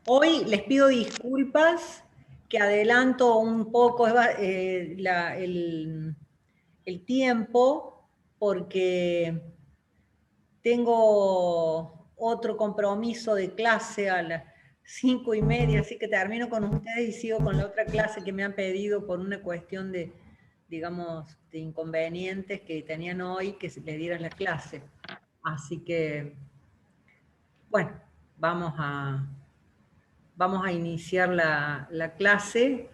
Hoy les pido disculpas que adelanto un poco el tiempo porque tengo otro compromiso de clase a las 5:30, así que termino con ustedes y sigo con la otra clase que me han pedido por una cuestión de, digamos, de inconvenientes que tenían hoy que se le diera la clase. Así que, bueno, vamos a iniciar la clase.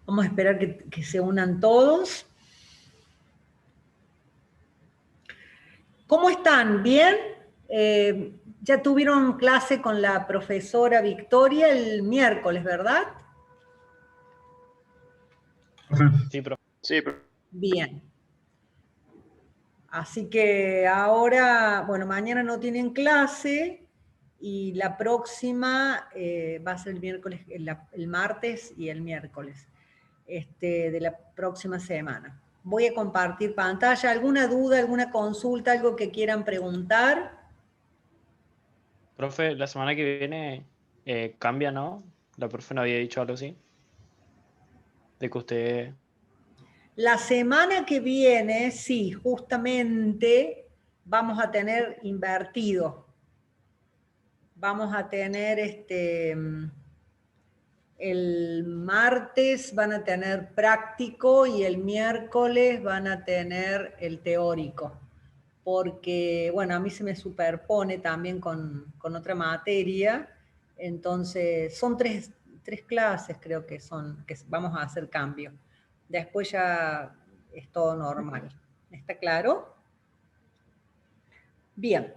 Vamos a esperar que se unan todos. ¿Cómo están? ¿Bien? Ya tuvieron clase con la profesora Victoria el miércoles, ¿verdad? Sí, profe. Sí, profe. Bien. Así que ahora, bueno, mañana no tienen clase y la próxima va a ser el miércoles, el martes y el miércoles de la próxima semana. Voy a compartir pantalla. ¿Alguna duda, alguna consulta, algo que quieran preguntar? Profe, la semana que viene cambia, ¿no? La profe no había dicho algo así. De que usted... La semana que viene, sí, justamente vamos a tener invertido. Vamos a tener el martes van a tener práctico y el miércoles van a tener el teórico. Porque, bueno, a mí se me superpone también con otra materia. Entonces, son tres clases, creo que vamos a hacer cambio. Después ya es todo normal. ¿Está claro? Bien.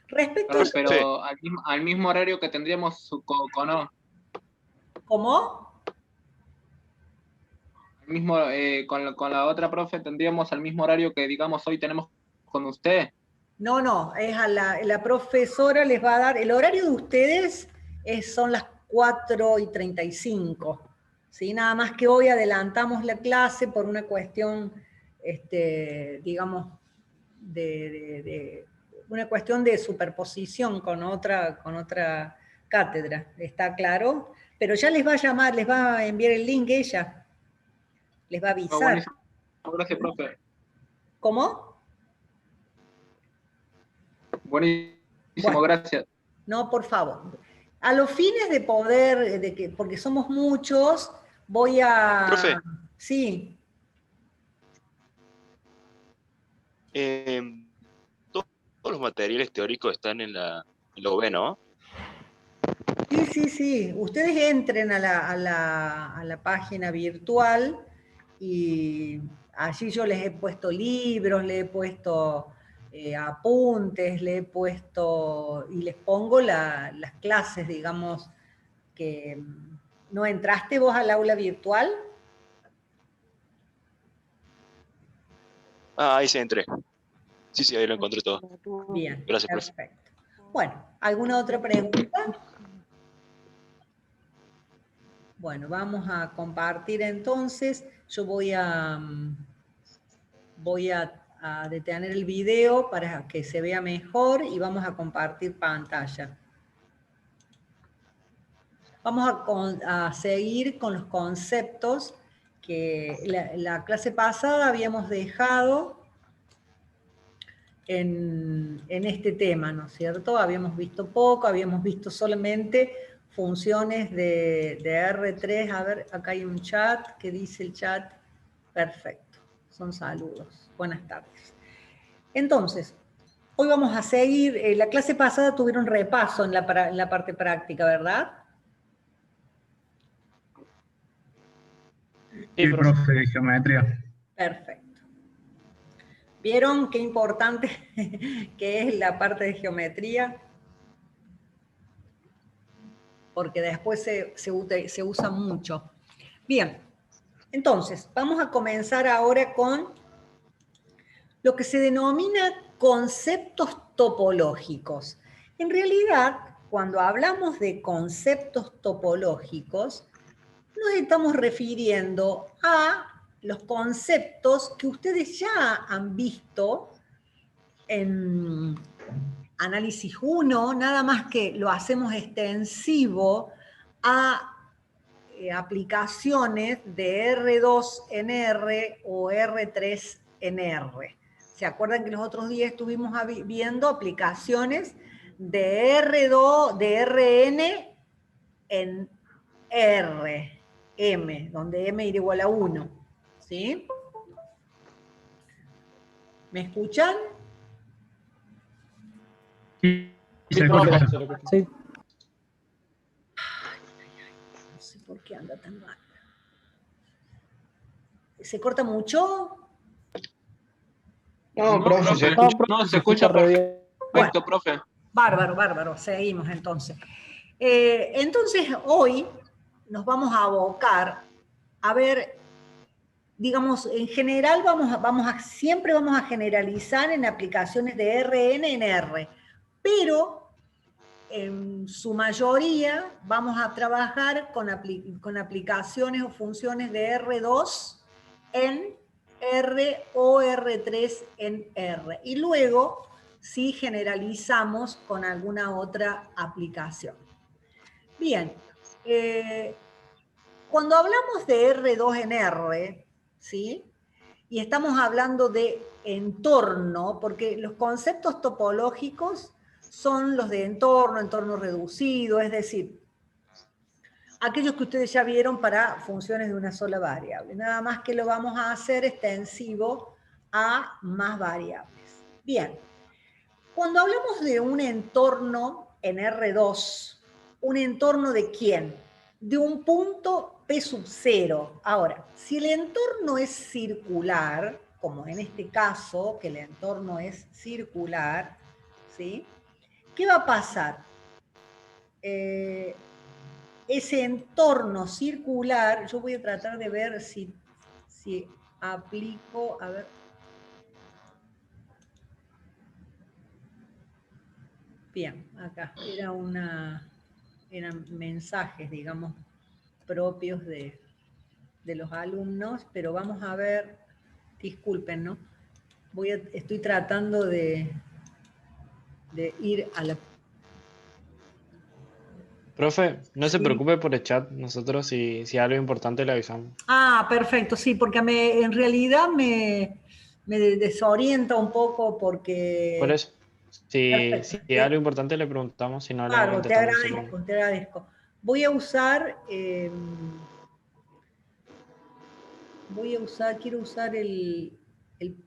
Respecto a... Pero Sí. al mismo horario que tendríamos con ¿Cómo? al mismo, con la otra profe tendríamos al mismo horario que digamos hoy tenemos con usted. No, es la profesora les va a dar, el horario de ustedes son las 4:35, ¿sí? Nada más que hoy adelantamos la clase por una cuestión, digamos, una cuestión de superposición con otra cátedra, ¿está claro? Pero ya les va a llamar, les va a enviar el link ella, les va a avisar. Buenísimo. Gracias, profe. ¿Cómo? Buenísimo, Bueno. gracias. No, por favor. A los fines de poder, porque somos muchos, voy a... Profe. Sí. Todos los materiales teóricos están en la UB, ¿no? Sí. Ustedes entren a la página virtual y allí yo les he puesto libros, le he puesto apuntes, le he puesto y les pongo las clases, digamos, que... ¿No entraste vos al aula virtual? Ah, ahí se entré. Sí, ahí lo encontré todo. Bien, Gracias, profe. perfecto. Bueno, ¿alguna otra pregunta? Bueno, vamos a compartir entonces. Yo voy a detener el video para que se vea mejor y vamos a compartir pantalla. Vamos a seguir con los conceptos que la clase pasada habíamos dejado en este tema, ¿no es cierto? Habíamos visto poco, habíamos visto solamente funciones de R3. A ver, acá hay un chat, ¿qué dice el chat? Perfecto, son saludos. Buenas tardes. Entonces, hoy vamos a seguir, la clase pasada tuvieron repaso en la parte práctica, ¿verdad? Sí, profe, de geometría. Perfecto. ¿Vieron qué importante que es la parte de geometría? Porque después se usa mucho. Bien, entonces, vamos a comenzar ahora con lo que se denomina conceptos topológicos. En realidad, cuando hablamos de conceptos topológicos, nos estamos refiriendo a los conceptos que ustedes ya han visto en análisis 1, nada más que lo hacemos extensivo a aplicaciones de R2 en R o R3 en R. ¿Se acuerdan que los otros días estuvimos viendo aplicaciones de R2, de Rn en R, M, donde M era igual a 1? ¿Sí? ¿Me escuchan? Sí, profe, se lo escucho. Sí. No sé por qué anda tan mal. ¿Se corta mucho? No, profe, se escucha, no, se escucha re bien. perfecto, profe. Bárbaro, bárbaro. Seguimos entonces. Entonces, hoy nos vamos a abocar a ver, digamos, en general siempre vamos a generalizar en aplicaciones de Rn en R, pero en su mayoría vamos a trabajar con aplicaciones o funciones de R2 en R o R3 en R. Y luego, sí generalizamos con alguna otra aplicación. Bien, cuando hablamos de R2 en R, ¿sí? Y estamos hablando de entorno, porque los conceptos topológicos son los de entorno, entorno reducido, es decir, aquellos que ustedes ya vieron para funciones de una sola variable. Nada más que lo vamos a hacer extensivo a más variables. Bien, cuando hablamos de un entorno en R2, ¿un entorno de quién? De un punto P sub 0. Ahora, si el entorno es circular, como en este caso, que el entorno es circular, ¿sí? ¿Qué va a pasar? Ese entorno circular, yo voy a tratar de ver si aplico, a ver. Bien, acá eran mensajes, digamos, propios de los alumnos, pero vamos a ver, disculpen, ¿no? Estoy tratando de ir a la... Profe, no se Sí. preocupe por el chat. Nosotros, si hay algo importante, le avisamos. Ah, perfecto, sí, porque en realidad me desorienta un poco porque... Por eso, si Perfecto. hay algo importante, le preguntamos. Si no, le Claro, te contestamos nosotros. agradezco, te agradezco. Voy a usar, quiero usar el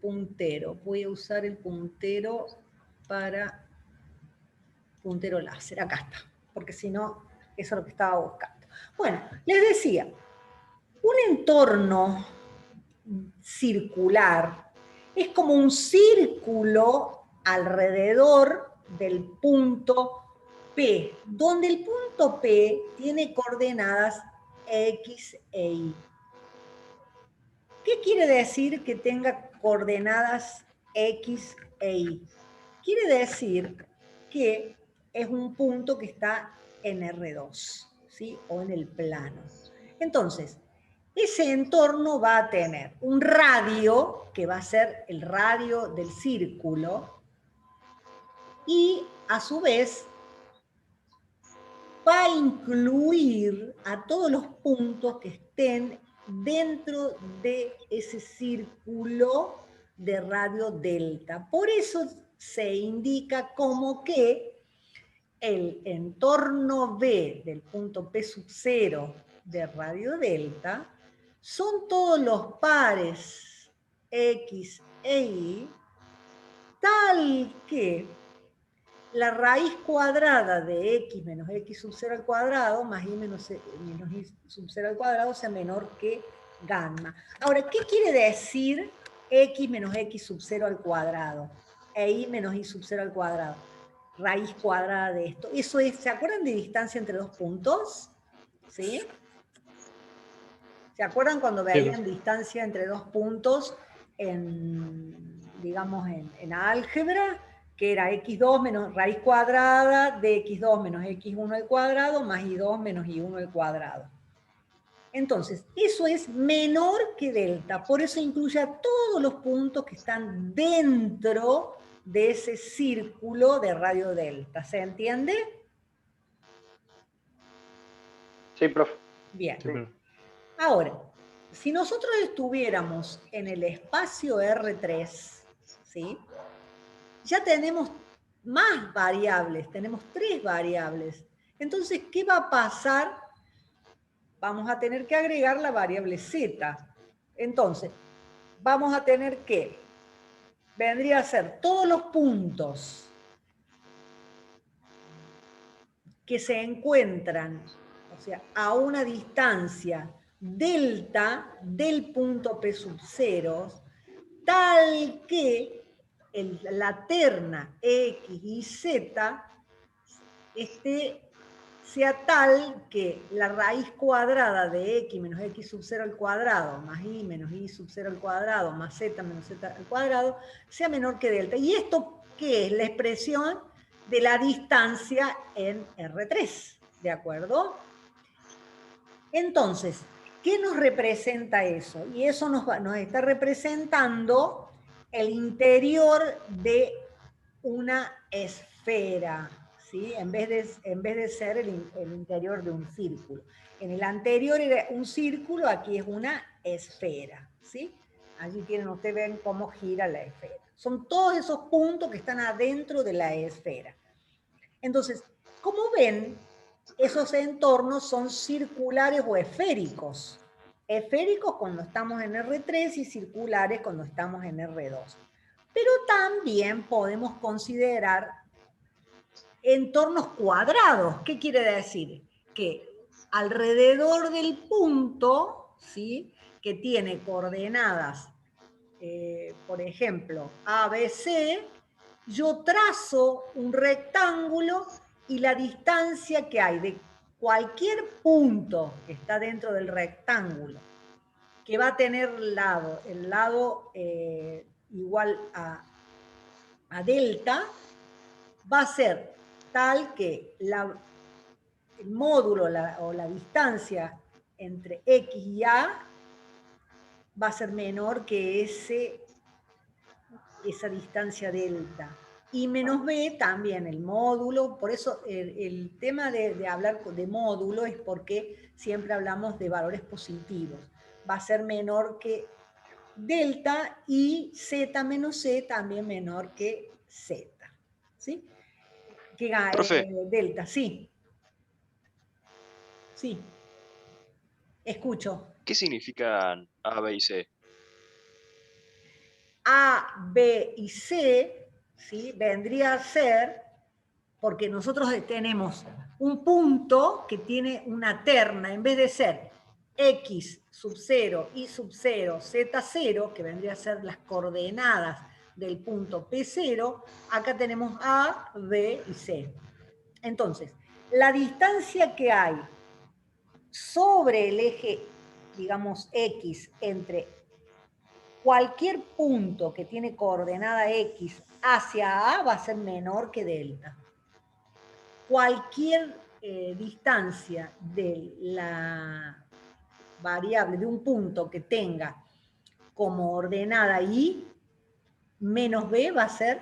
puntero. Voy a usar el puntero para puntero láser. Acá está, porque si no, eso es lo que estaba buscando. Bueno, les decía, un entorno circular es como un círculo alrededor del punto P, donde el punto P tiene coordenadas X e Y. ¿Qué quiere decir que tenga coordenadas X e Y? Quiere decir que es un punto que está en R2, ¿sí? O en el plano. Entonces, ese entorno va a tener un radio, que va a ser el radio del círculo, y a su vez va a incluir a todos los puntos que estén dentro de ese círculo de radio delta. Por eso se indica como que el entorno B del punto P sub 0 de radio delta son todos los pares X e Y, tal que la raíz cuadrada de X menos X sub 0 al cuadrado más Y menos Y sub 0 al cuadrado sea menor que gamma. Ahora, ¿qué quiere decir X menos X sub 0 al cuadrado? E Y menos Y sub 0 al cuadrado. Raíz cuadrada de esto. Eso es, ¿se acuerdan de distancia entre dos puntos? ¿Sí? ¿Se acuerdan cuando veían distancia entre dos puntos digamos, en álgebra? Que era x2 menos raíz cuadrada de x2 menos x1 al cuadrado más y2 menos y1 al cuadrado. Entonces, eso es menor que delta, por eso incluye a todos los puntos que están dentro de ese círculo de radio delta. ¿Se entiende? Sí, profe. Bien. Sí, pero- Ahora, si nosotros estuviéramos en el espacio R3, ¿sí? Ya tenemos más variables, tenemos 3 variables. Entonces, ¿qué va a pasar? Vamos a tener que agregar la variable z. Entonces, vamos a tener que, vendría a ser todos los puntos que se encuentran, o sea, a una distancia delta del punto P sub 0, tal que la terna X y Z sea tal que la raíz cuadrada de X menos X sub 0 al cuadrado, más Y menos Y sub 0 al cuadrado, más Z menos Z al cuadrado, sea menor que delta. ¿Y esto qué es? La expresión de la distancia en R3, ¿de acuerdo? Entonces, ¿qué nos representa eso? Y eso nos está representando el interior de una esfera, ¿sí? En vez de ser el interior de un círculo. En el anterior era un círculo, aquí es una esfera, ¿sí? Allí tienen, ustedes ven cómo gira la esfera. Son todos esos puntos que están adentro de la esfera. Entonces, como ven, esos entornos son circulares o esféricos. Esféricos cuando estamos en R3 y circulares cuando estamos en R2. Pero también podemos considerar entornos cuadrados. ¿Qué quiere decir? Que alrededor del punto, ¿sí?, que tiene coordenadas, por ejemplo, ABC, yo trazo un rectángulo y la distancia que hay de cualquier punto que está dentro del rectángulo, que va a tener el lado igual a delta, va a ser tal que el módulo o la distancia entre X y A va a ser menor que esa distancia delta. Y menos B también, el módulo, por eso el tema de hablar de módulo es porque siempre hablamos de valores positivos. Va a ser menor que delta y Z menos C también menor que Z. ¿Sí? Que Profe. delta, sí. Sí. Escucho. ¿Qué significan A, B y C? A, B y C, ¿sí?, vendría a ser, porque nosotros tenemos un punto que tiene una terna, en vez de ser X sub 0, Y sub 0, Z 0, que vendría a ser las coordenadas del punto P0, acá tenemos A, B y C. Entonces, la distancia que hay sobre el eje, digamos, X, entre cualquier punto que tiene coordenada X hacia A va a ser menor que delta. Cualquier distancia de la variable, de un punto que tenga como ordenada Y, menos B va a ser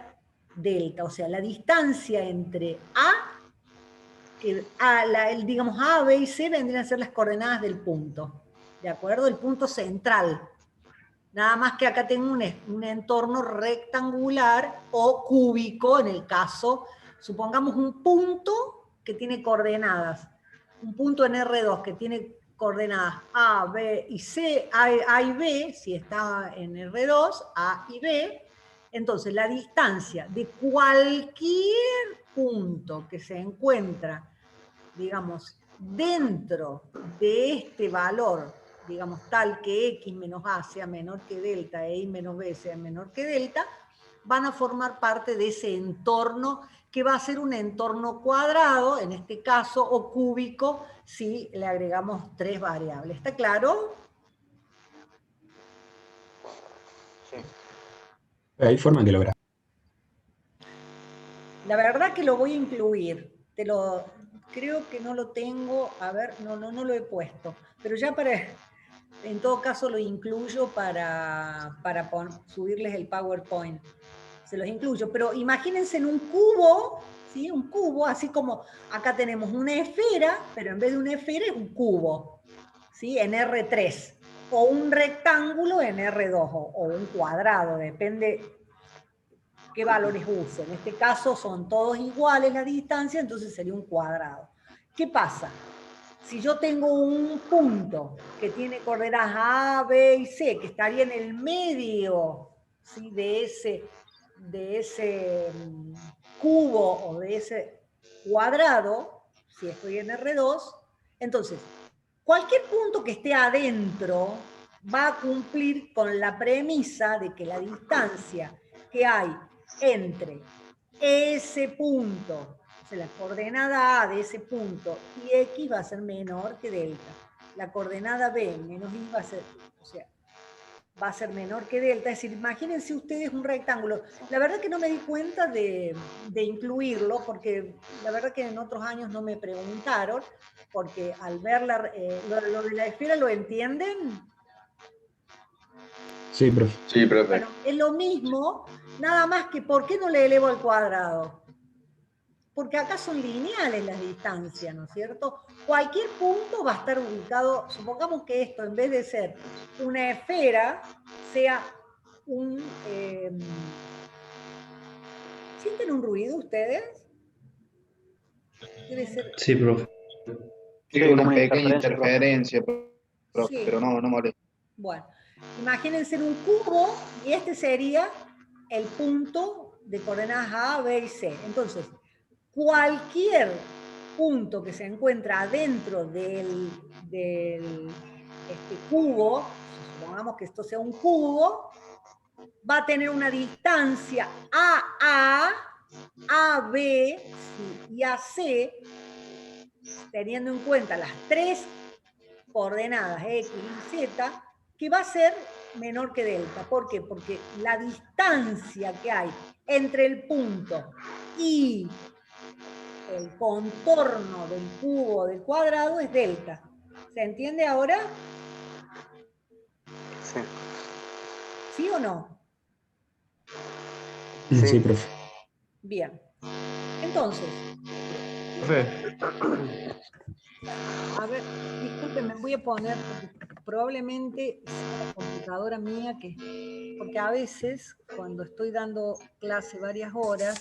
delta. O sea, la distancia entre digamos A, B y C vendrían a ser las coordenadas del punto. ¿De acuerdo? El punto central. Nada más que acá tengo un entorno rectangular o cúbico, en el caso, supongamos un punto que tiene coordenadas, un punto en R2 que tiene coordenadas A, B y C, A y B, si está en R2, A y B, entonces la distancia de cualquier punto que se encuentra, digamos, dentro de este valor, digamos, tal que X menos A sea menor que delta e Y menos B sea menor que delta, van a formar parte de ese entorno que va a ser un entorno cuadrado, en este caso, o cúbico, si le agregamos 3 variables. ¿Está claro? ¿Hay forma de lograr? La verdad que lo voy a incluir. Creo que no lo tengo, a ver, no lo he puesto. Pero ya en todo caso lo incluyo para subirles el PowerPoint. se los incluyo, pero imagínense en un cubo, ¿sí? Un cubo, así como acá tenemos una esfera, pero en vez de una esfera es un cubo, ¿sí? En R3, o un rectángulo en R2, o un cuadrado, depende qué valores use. En este caso son todos iguales la distancia, entonces sería un cuadrado. ¿Qué pasa? Si yo tengo un punto que tiene coordenadas A, B y C, que estaría en el medio, ¿sí? de ese cubo o de ese cuadrado, si estoy en R2, entonces cualquier punto que esté adentro va a cumplir con la premisa de que la distancia que hay entre ese punto, o sea, la coordenada A de ese punto y X va a ser menor que delta. La coordenada B menos Y va a ser, o sea, va a ser menor que delta. Es decir, imagínense ustedes un rectángulo. La verdad que no me di cuenta de incluirlo, porque la verdad que en otros años no me preguntaron, porque al ver lo de la esfera, ¿lo entienden? Sí, profe. Sí, profe. Bueno, es lo mismo, nada más que ¿por qué no le elevo al cuadrado? Porque acá son lineales las distancias, ¿no es cierto? Cualquier punto va a estar ubicado, supongamos que esto en vez de ser una esfera, sea un... ¿sienten un ruido ustedes? Debe ser... Sí, profe. Sí, una pequeña interferencia, profe, Sí. pero no molesta. Bueno, imagínense en un cubo y este sería el punto de coordenadas A, B y C. Entonces, cualquier punto que se encuentra dentro del cubo, supongamos que esto sea un cubo, va a tener una distancia AA, AB y AC, teniendo en cuenta las tres coordenadas X y Z, que va a ser menor que delta. ¿Por qué? Porque la distancia que hay entre el punto y el contorno del cubo o del cuadrado es delta. ¿Se entiende ahora? Sí. ¿Sí o no? Sí, profe. Bien. Entonces, a ver, discúlpenme, voy a poner, porque probablemente sea la computadora mía, porque a veces, cuando estoy dando clase varias horas,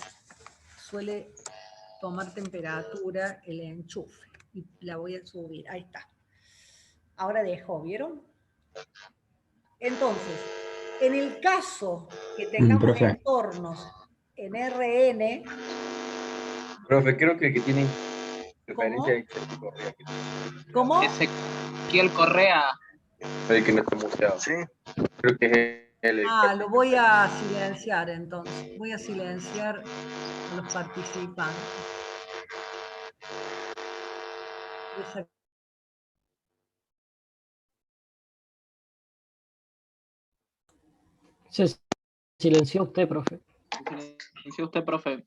suele tomar temperatura el enchufe. Y la voy a subir, ahí está. Ahora dejó, ¿vieron? Entonces, en el caso que tengamos Profe. entornos en RN... Profe, creo que el que tiene ¿Cómo? interferencia es el Correa. ¿Cómo? Ezequiel Correa. El que no está muteado. Sí. Creo que es él el que... Lo voy a silenciar entonces. Voy a silenciar a los participantes. Se silenció usted, profe. Silenció usted, profe.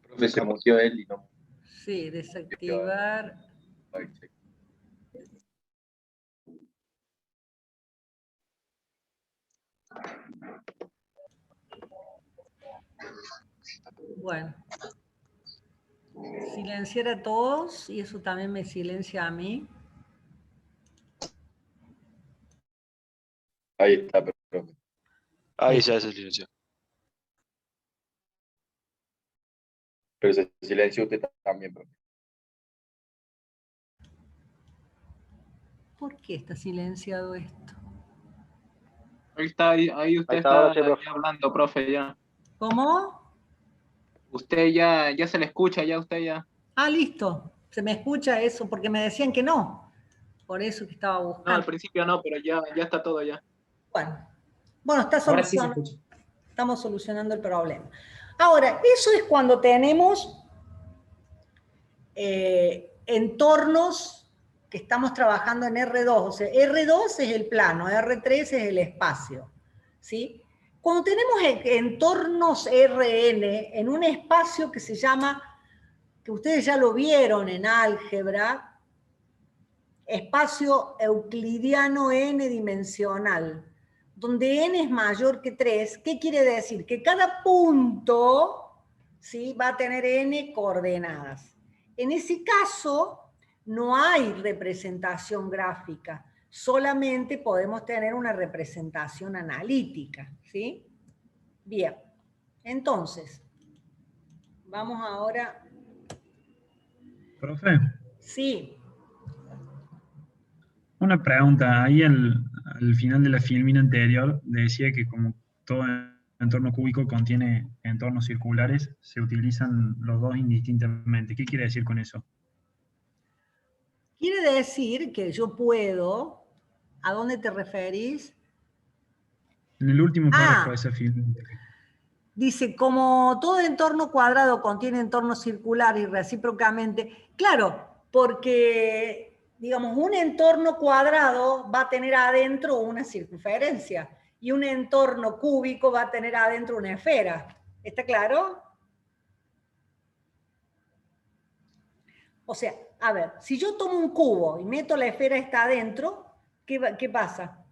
Profe, se muteó él y no... Sí, desactivar. Bueno. Silenciar a todos y eso también me silencia a mí. Ahí está, profe. Ahí ya se silenció. Pero se silenció usted también, profe. ¿Por qué está silenciado esto? Ahí usted está, está sí, profe. hablando, profe, ya. ¿Cómo? Usted ya se le escucha, ya usted ya. Listo. Se me escucha eso porque me decían que no. Por eso que estaba buscando. No, al principio no, pero ya está todo ya. Bueno, está solucionado. Estamos solucionando el problema. Ahora, eso es cuando tenemos entornos que estamos trabajando en R2. O sea, R2 es el plano, R3 es el espacio. ¿Sí? Cuando tenemos entornos RN en un espacio que se llama, que ustedes ya lo vieron en álgebra, espacio euclidiano n dimensional. donde n es mayor que 3, ¿qué quiere decir? Que cada punto, ¿sí?, va a tener n coordenadas. En ese caso, no hay representación gráfica, solamente podemos tener una representación analítica, ¿sí? Bien, entonces, vamos ahora... Profe, Sí, una pregunta. Ahí al final de la filmina anterior decía que como todo entorno cúbico contiene entornos circulares, se utilizan los dos indistintamente. ¿Qué quiere decir con eso? quiere decir que yo puedo... ¿A dónde te referís? En el último párrafo de Ah, esa filmina. dice, como todo entorno cuadrado contiene entorno circular y recíprocamente, claro, porque, digamos, un entorno cuadrado va a tener adentro una circunferencia y un entorno cúbico va a tener adentro una esfera. ¿Está claro? O sea, a ver, si yo tomo un cubo y meto la esfera esta adentro, ¿qué pasa?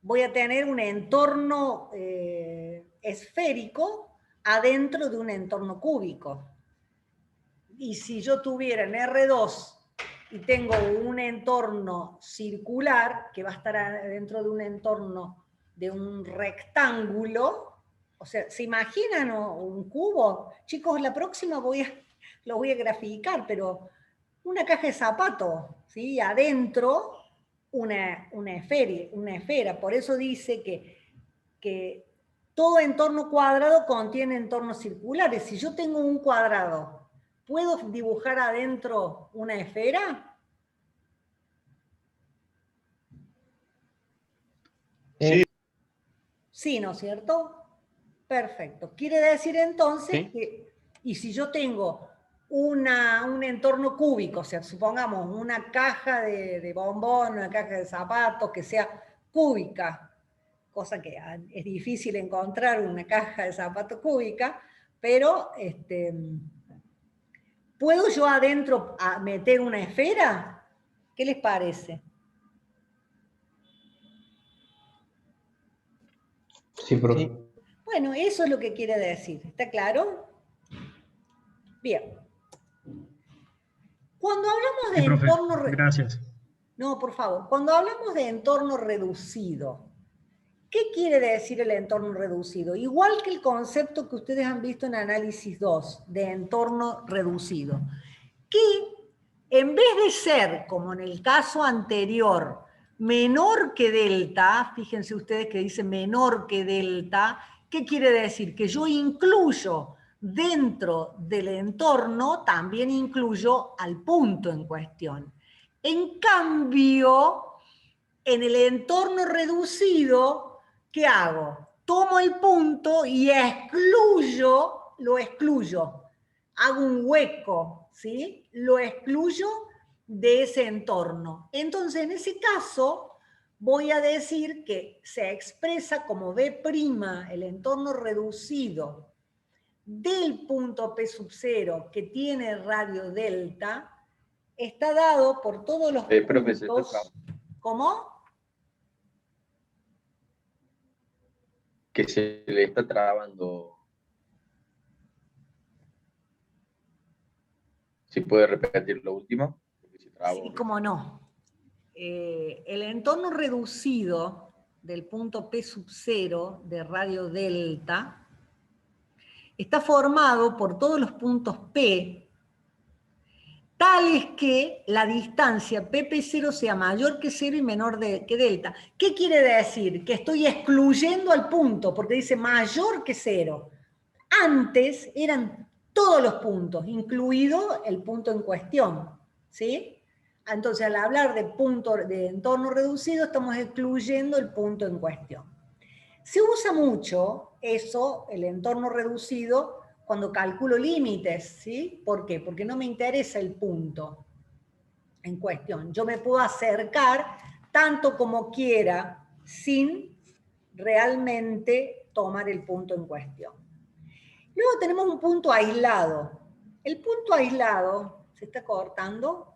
Voy a tener un entorno esférico adentro de un entorno cúbico. Y si yo tuviera en R2 y tengo un entorno circular, que va a estar dentro de un entorno de un rectángulo, o sea, ¿se imaginan un cubo? Chicos, la próxima lo voy a graficar, pero una caja de zapatos, ¿sí? Adentro una esfera. Por eso dice que todo entorno cuadrado contiene entornos circulares. Si yo tengo un cuadrado, ¿puedo dibujar adentro una esfera? Sí, Sí, ¿no es cierto? Perfecto. Quiere decir entonces ¿Sí? que, y si yo tengo un entorno cúbico, o sea, supongamos una caja de bombón, una caja de zapatos que sea cúbica, cosa que es difícil encontrar una caja de zapatos cúbica, pero ¿puedo yo adentro meter una esfera? ¿Qué les parece? sí, profe. Bueno, eso es lo que quiere decir. ¿Está claro? Bien. Cuando hablamos Sí, de profe. entorno... Gracias. No, por favor. Cuando hablamos de entorno reducido, ¿qué quiere decir el entorno reducido? Igual que el concepto que ustedes han visto en análisis 2, de entorno reducido. Que en vez de ser, como en el caso anterior, menor que delta, fíjense ustedes que dice menor que delta, ¿qué quiere decir? Que yo incluyo dentro del entorno, también incluyo al punto en cuestión. En cambio, en el entorno reducido, ¿qué hago? Tomo el punto y lo excluyo. Hago un hueco, ¿sí? Lo excluyo de ese entorno. Entonces, en ese caso, voy a decir que se expresa como B', el entorno reducido del punto P sub 0 que tiene radio delta, está dado por todos los Profe, se está puntos. trabando. ¿Cómo? Que se le está trabando. ¿Si puede repetir lo último? Porque se trabó. Sí, cómo no. El entorno reducido del punto P sub 0 de radio delta está formado por todos los puntos P, tales que la distancia PP0 sea mayor que 0 y menor que delta. ¿Qué quiere decir? Que estoy excluyendo al punto, porque dice mayor que 0. Antes eran todos los puntos, incluido el punto en cuestión, ¿sí? Entonces, al hablar de entorno reducido, estamos excluyendo el punto en cuestión. Se usa mucho eso, el entorno reducido, cuando calculo límites, ¿sí? ¿Por qué? Porque no me interesa el punto en cuestión. Yo me puedo acercar tanto como quiera sin realmente tomar el punto en cuestión. Luego tenemos un punto aislado. El punto aislado, ¿se está cortando?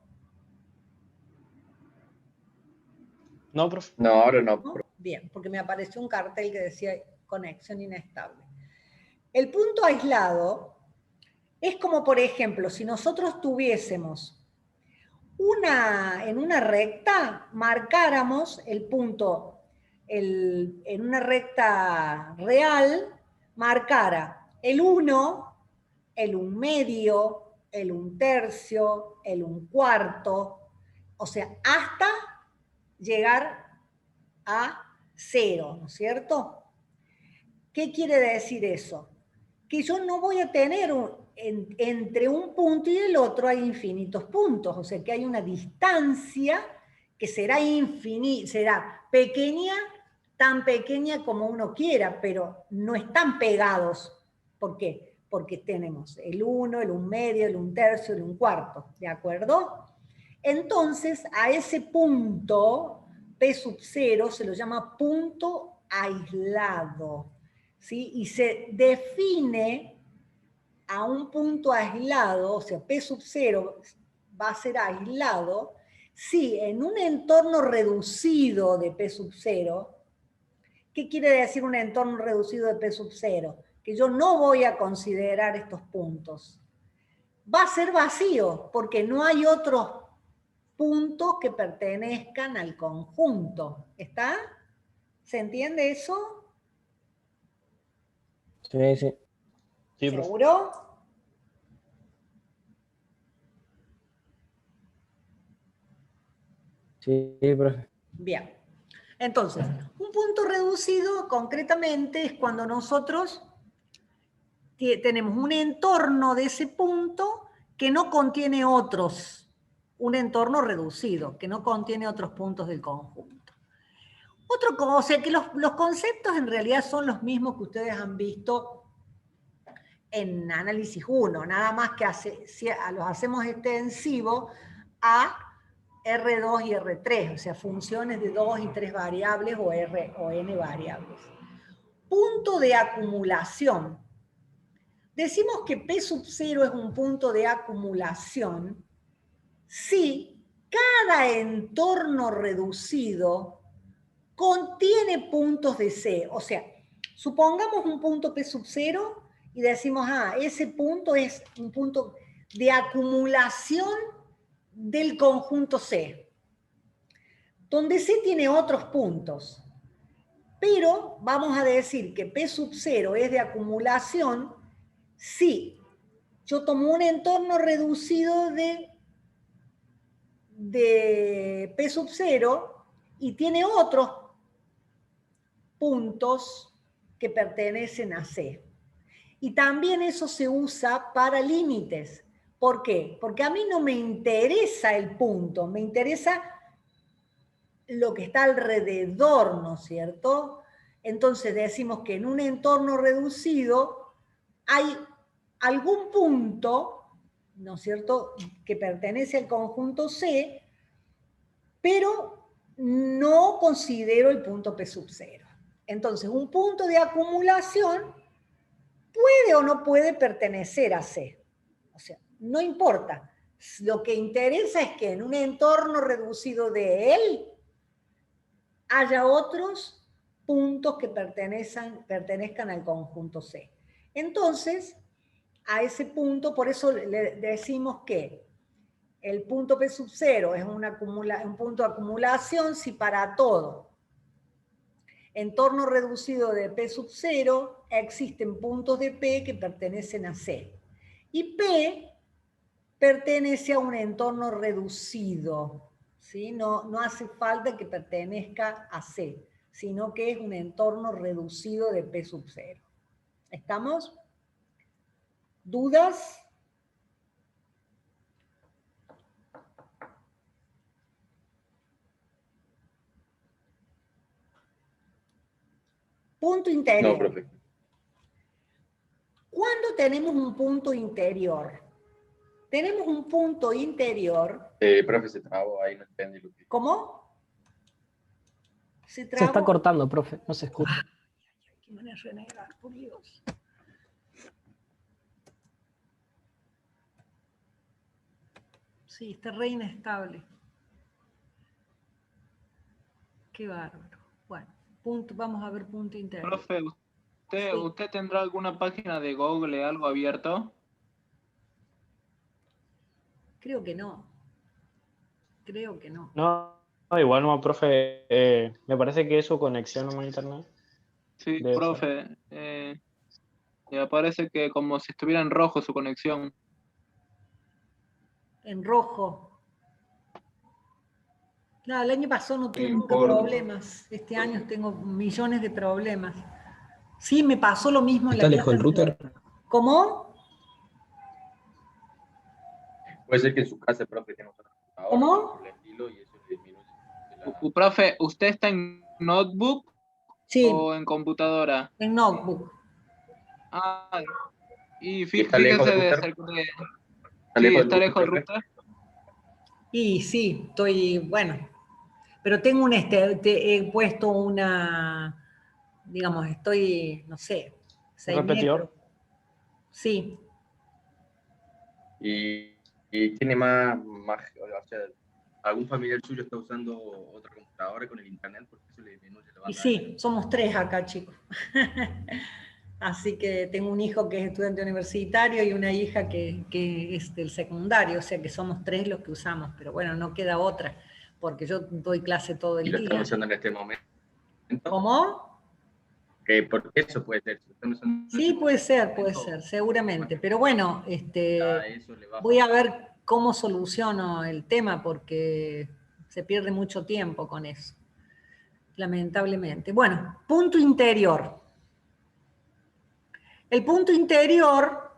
No, profe. No, ahora no. ¿No? Bien, porque me apareció un cartel que decía conexión inestable. El punto aislado es como, por ejemplo, si nosotros tuviésemos en una recta, marcáramos el punto, en una recta real, marcara el 1, el 1/2, el 1/3, el 1/4, o sea, hasta llegar a 0, ¿no es cierto? ¿Qué quiere decir eso? Que yo no voy a tener entre un punto y el otro hay infinitos puntos, o sea que hay una distancia que será infinita, será pequeña, tan pequeña como uno quiera, pero no están pegados. ¿Por qué? Porque tenemos el 1, el 1/2, el 1/3, el 1/4, ¿de acuerdo? Entonces, a ese punto, P sub 0, se lo llama punto aislado, ¿sí? Y se define a un punto aislado, o sea, P sub 0 va a ser aislado, si en un entorno reducido de P sub 0, ¿qué quiere decir un entorno reducido de P sub 0? Que yo no voy a considerar estos puntos. Va a ser vacío, porque no hay otros puntos que pertenezcan al conjunto. ¿Está? ¿Se entiende eso? Sí, sí. Sí, profe. ¿Seguro? Sí, profe. Bien. Entonces, un punto reducido concretamente es cuando nosotros tenemos un entorno de ese punto que no contiene otros, un entorno reducido, que no contiene otros puntos del conjunto. O sea que los conceptos en realidad son los mismos que ustedes han visto en análisis 1, nada más que los hacemos extensivos a R2 y R3, o sea, funciones de 2 y 3 variables o n variables. Punto de acumulación. Decimos que P sub 0 es un punto de acumulación si cada entorno reducido contiene puntos de C. O sea, supongamos un punto P sub 0 y decimos, ese punto es un punto de acumulación del conjunto C, donde C tiene otros puntos. Pero vamos a decir que P sub 0 es de acumulación si yo tomo un entorno reducido de P sub 0 y tiene otros puntos que pertenecen a C. Y también eso se usa para límites. ¿Por qué? Porque a mí no me interesa el punto, me interesa lo que está alrededor, ¿no es cierto? Entonces decimos que en un entorno reducido hay algún punto, ¿no es cierto?, que pertenece al conjunto C, pero no considero el punto P sub 0. Entonces, un punto de acumulación puede o no puede pertenecer a C. O sea, no importa. Lo que interesa es que en un entorno reducido de él haya otros puntos que pertenezcan al conjunto C. Entonces, a ese punto, por eso le decimos que el punto P sub 0 es un punto de acumulación si para todo entorno reducido de P sub 0 existen puntos de P que pertenecen a C. Y P pertenece a un entorno reducido, ¿sí? No hace falta que pertenezca a C, sino que es un entorno reducido de P sub 0. ¿Estamos? ¿Dudas? Punto interior. No, profe. ¿Cuándo tenemos un punto interior? Tenemos un punto interior. Profe, se trabó ahí, no entendí lo que... ¿Cómo? Se está cortando, profe, no se escucha. Qué manera de renegar, por Dios. Sí, está re inestable. Qué bárbaro. Bueno, vamos a ver punto interior. Profe, Sí. ¿usted tendrá alguna página de Google, algo abierto? Creo que no. Creo que no. No, igual no, profe. Me parece que es su conexión a internet. Sí, Debe ser. profe. Me parece que como si estuviera en rojo su conexión. En rojo. No, el año pasado no tuve Sí, nunca por- problemas. Este año tengo millones de problemas. Sí, me pasó lo mismo en la ¿Está lejos clase el router? anterior. ¿Cómo? Puede ser que en su casa el profe tiene otra computadora ¿Cómo? por el estilo y eso le disminuye Profe, ¿usted está en notebook Sí, o en computadora? en notebook. Ah, y ¿Y está lejos fíjese del de router? ser de... ¿Está Sí, lejos del está lejos del router? router. Y sí, estoy, bueno, pero tengo he puesto una, digamos, estoy, no sé, 6 Repetidor. metros. Sí, Y tiene más, o sea, algún familiar suyo está usando otra computadora con el internet porque eso le disminuye la y banda sí, somos 3 acá, chicos. Así que tengo un hijo que es estudiante universitario y una hija que es del secundario, o sea que somos 3 los que usamos, pero bueno, no queda otra, porque yo doy clase todo y el lo están día. usando en este momento. ¿Cómo? Porque eso puede ser. Si lo están usando en Sí, este puede momento, ser, seguramente. Pero bueno, ya eso le baja. voy a ver cómo soluciono el tema porque se pierde mucho tiempo con eso, lamentablemente. Bueno, punto interior. El punto interior,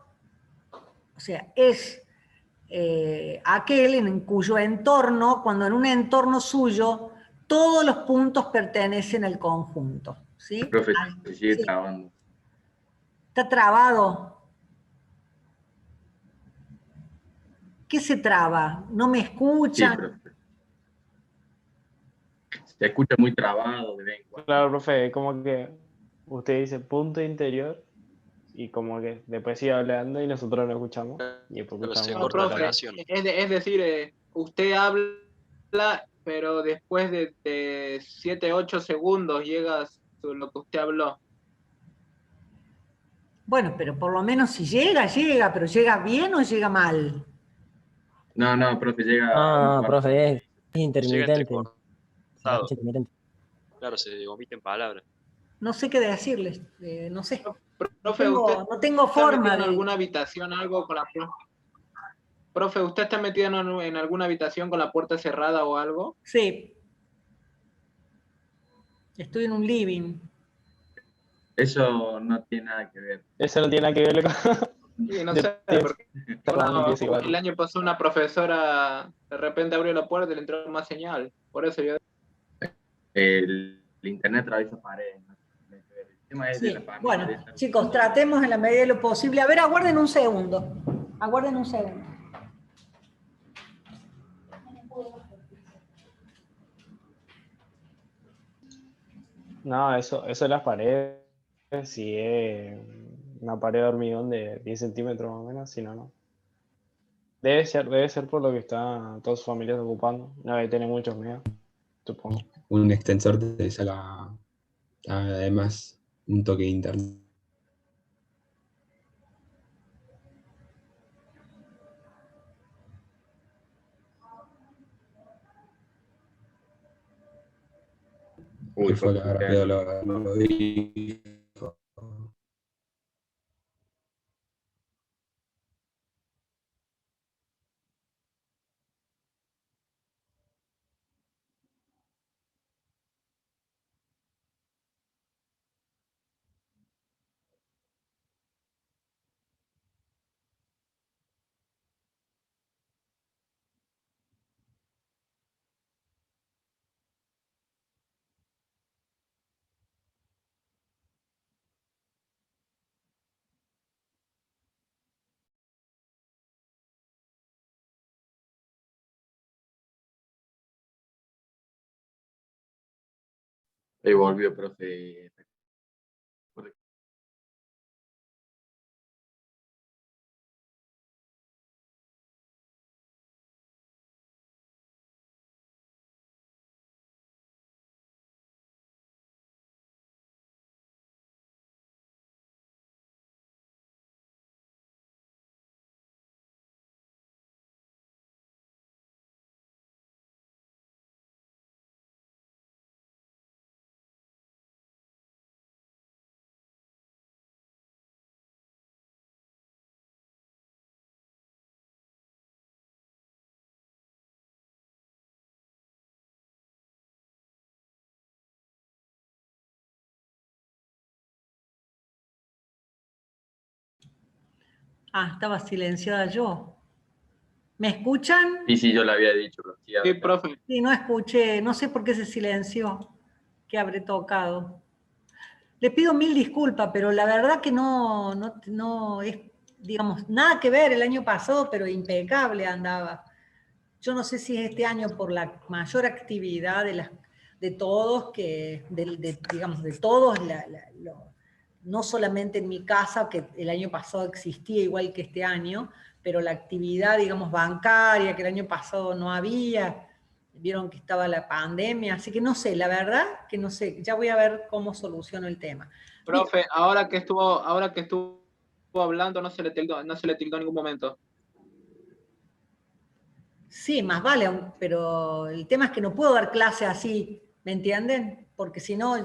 o sea, es aquel en cuyo entorno, cuando en un entorno suyo, todos los puntos pertenecen al conjunto. ¿Sí? Profe, se sigue Sí. trabando. Está trabado. ¿Qué se traba? ¿No me Sí, escuchan? profe. Se escucha muy trabado de vez en cuando. Claro, profe, como que usted dice punto interior y como que después sigue hablando y nosotros lo escuchamos y después Pero se escuchamos No, corta la otra profe, vez. grabación. es decir, usted habla, pero después de 7, 8 segundos llega lo que usted habló. Bueno, pero por lo menos si llega, llega, pero llega bien o llega mal. No, profe, llega a un Ah, cuarto. profe, es Llega intermitente. Se la entrecortado. escucha intermitente. Claro, se omiten palabras. No sé qué decirles, no sé. Profe, ¿usted No tengo está metido forma en de... alguna habitación, algo con la puerta? Profe, ¿usted está metido en alguna habitación con la puerta cerrada o algo? Sí, estoy en un living. Eso no tiene nada que ver. Eso no tiene nada que ver con... Sí, no sé, porque cerrando mi pieza igual. el año pasado una profesora de repente abrió la puerta y le entró más señal. Por eso yo... El internet atraviesa paredes. ¿No? El tema es de la Sí, familia bueno, de estar chicos, usando. tratemos en la medida de lo posible. A ver, aguarden un segundo. Aguarden un segundo. No, eso de las paredes, si es una pared de hormigón de 10 centímetros más o menos, si no, no. Debe ser por lo que está todas sus familias ocupando. No debe tener muchos megas, supongo. Un extensor te saca además un toque de internet. Uy, Que fue profe, que se habrá queda quedado sin- lo dijo. Ahí volvió, profe. Ah, estaba silenciada yo. ¿Me escuchan? Sí, yo lo había dicho. Pero sí, Sí, profe. Sí, no escuché, no sé por qué se silenció. ¿Qué habré tocado? Le pido mil disculpas, pero la verdad que no es, digamos, nada que ver el año pasado, pero impecable andaba. Yo no sé si es este año por la mayor actividad de todos, digamos, de todos, no solamente en mi casa, que el año pasado existía igual que este año, pero la actividad, digamos, bancaria, que el año pasado no había, vieron que estaba la pandemia, así que no sé, la verdad que no sé, ya voy a ver cómo soluciono el tema. Profe, ahora que estuvo hablando, no se le tildó en ningún momento. Sí, más vale, pero el tema es que no puedo dar clase así, ¿me entienden? Porque si no,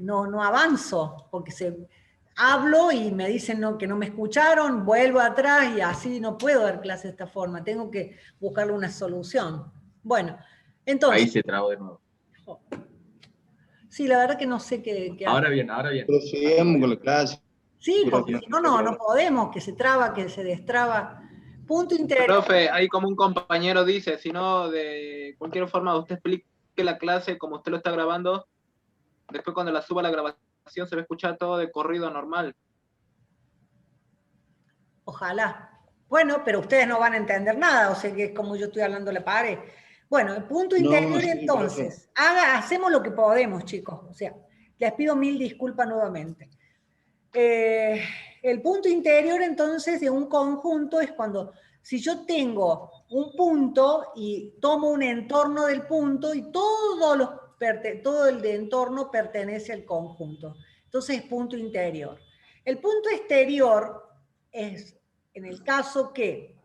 no avanzo, porque hablo y me dicen que no me escucharon, vuelvo atrás y así no puedo dar clase de esta forma, tengo que buscarle una solución. Bueno, entonces... Ahí se trabó de nuevo. Sí, la verdad que no sé qué hacer. Ahora bien, ahora bien. Procedemos con la clase. Sí, porque si no, no podemos, que se traba, que se destraba. Punto interior. Profe, ahí como un compañero dice, si no, de cualquier forma usted explique la clase como usted lo está grabando, después cuando la suba la grabación se va a escuchar todo de corrido normal. Ojalá. Bueno, pero ustedes no van a entender nada, o sea que es como yo estoy hablando a la pared. Bueno, el punto interior sí, entonces, hacemos lo que podemos, chicos. O sea, les pido mil disculpas nuevamente. El punto interior entonces de un conjunto es cuando, si yo tengo un punto y tomo un entorno del punto y todo el de entorno pertenece al conjunto. Entonces es punto interior. El punto exterior es en el caso que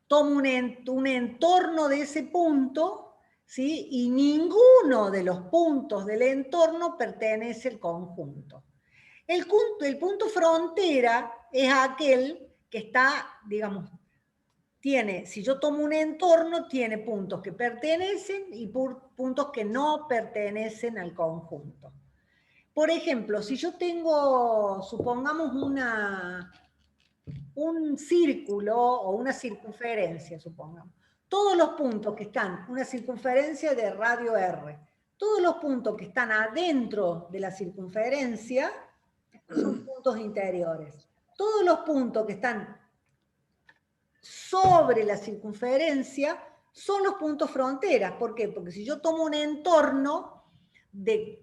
tomo un entorno de ese punto, ¿sí? Y ninguno de los puntos del entorno pertenece al conjunto. El punto frontera es aquel que está, digamos, si yo tomo un entorno, tiene puntos que pertenecen y puntos que no pertenecen al conjunto. Por ejemplo, si yo tengo, supongamos, un círculo o una circunferencia, supongamos. Todos los puntos que están, una circunferencia de radio R, todos los puntos que están adentro de la circunferencia son puntos interiores. Todos los puntos que están sobre la circunferencia son los puntos fronteras. ¿Por qué? Porque si yo tomo un entorno de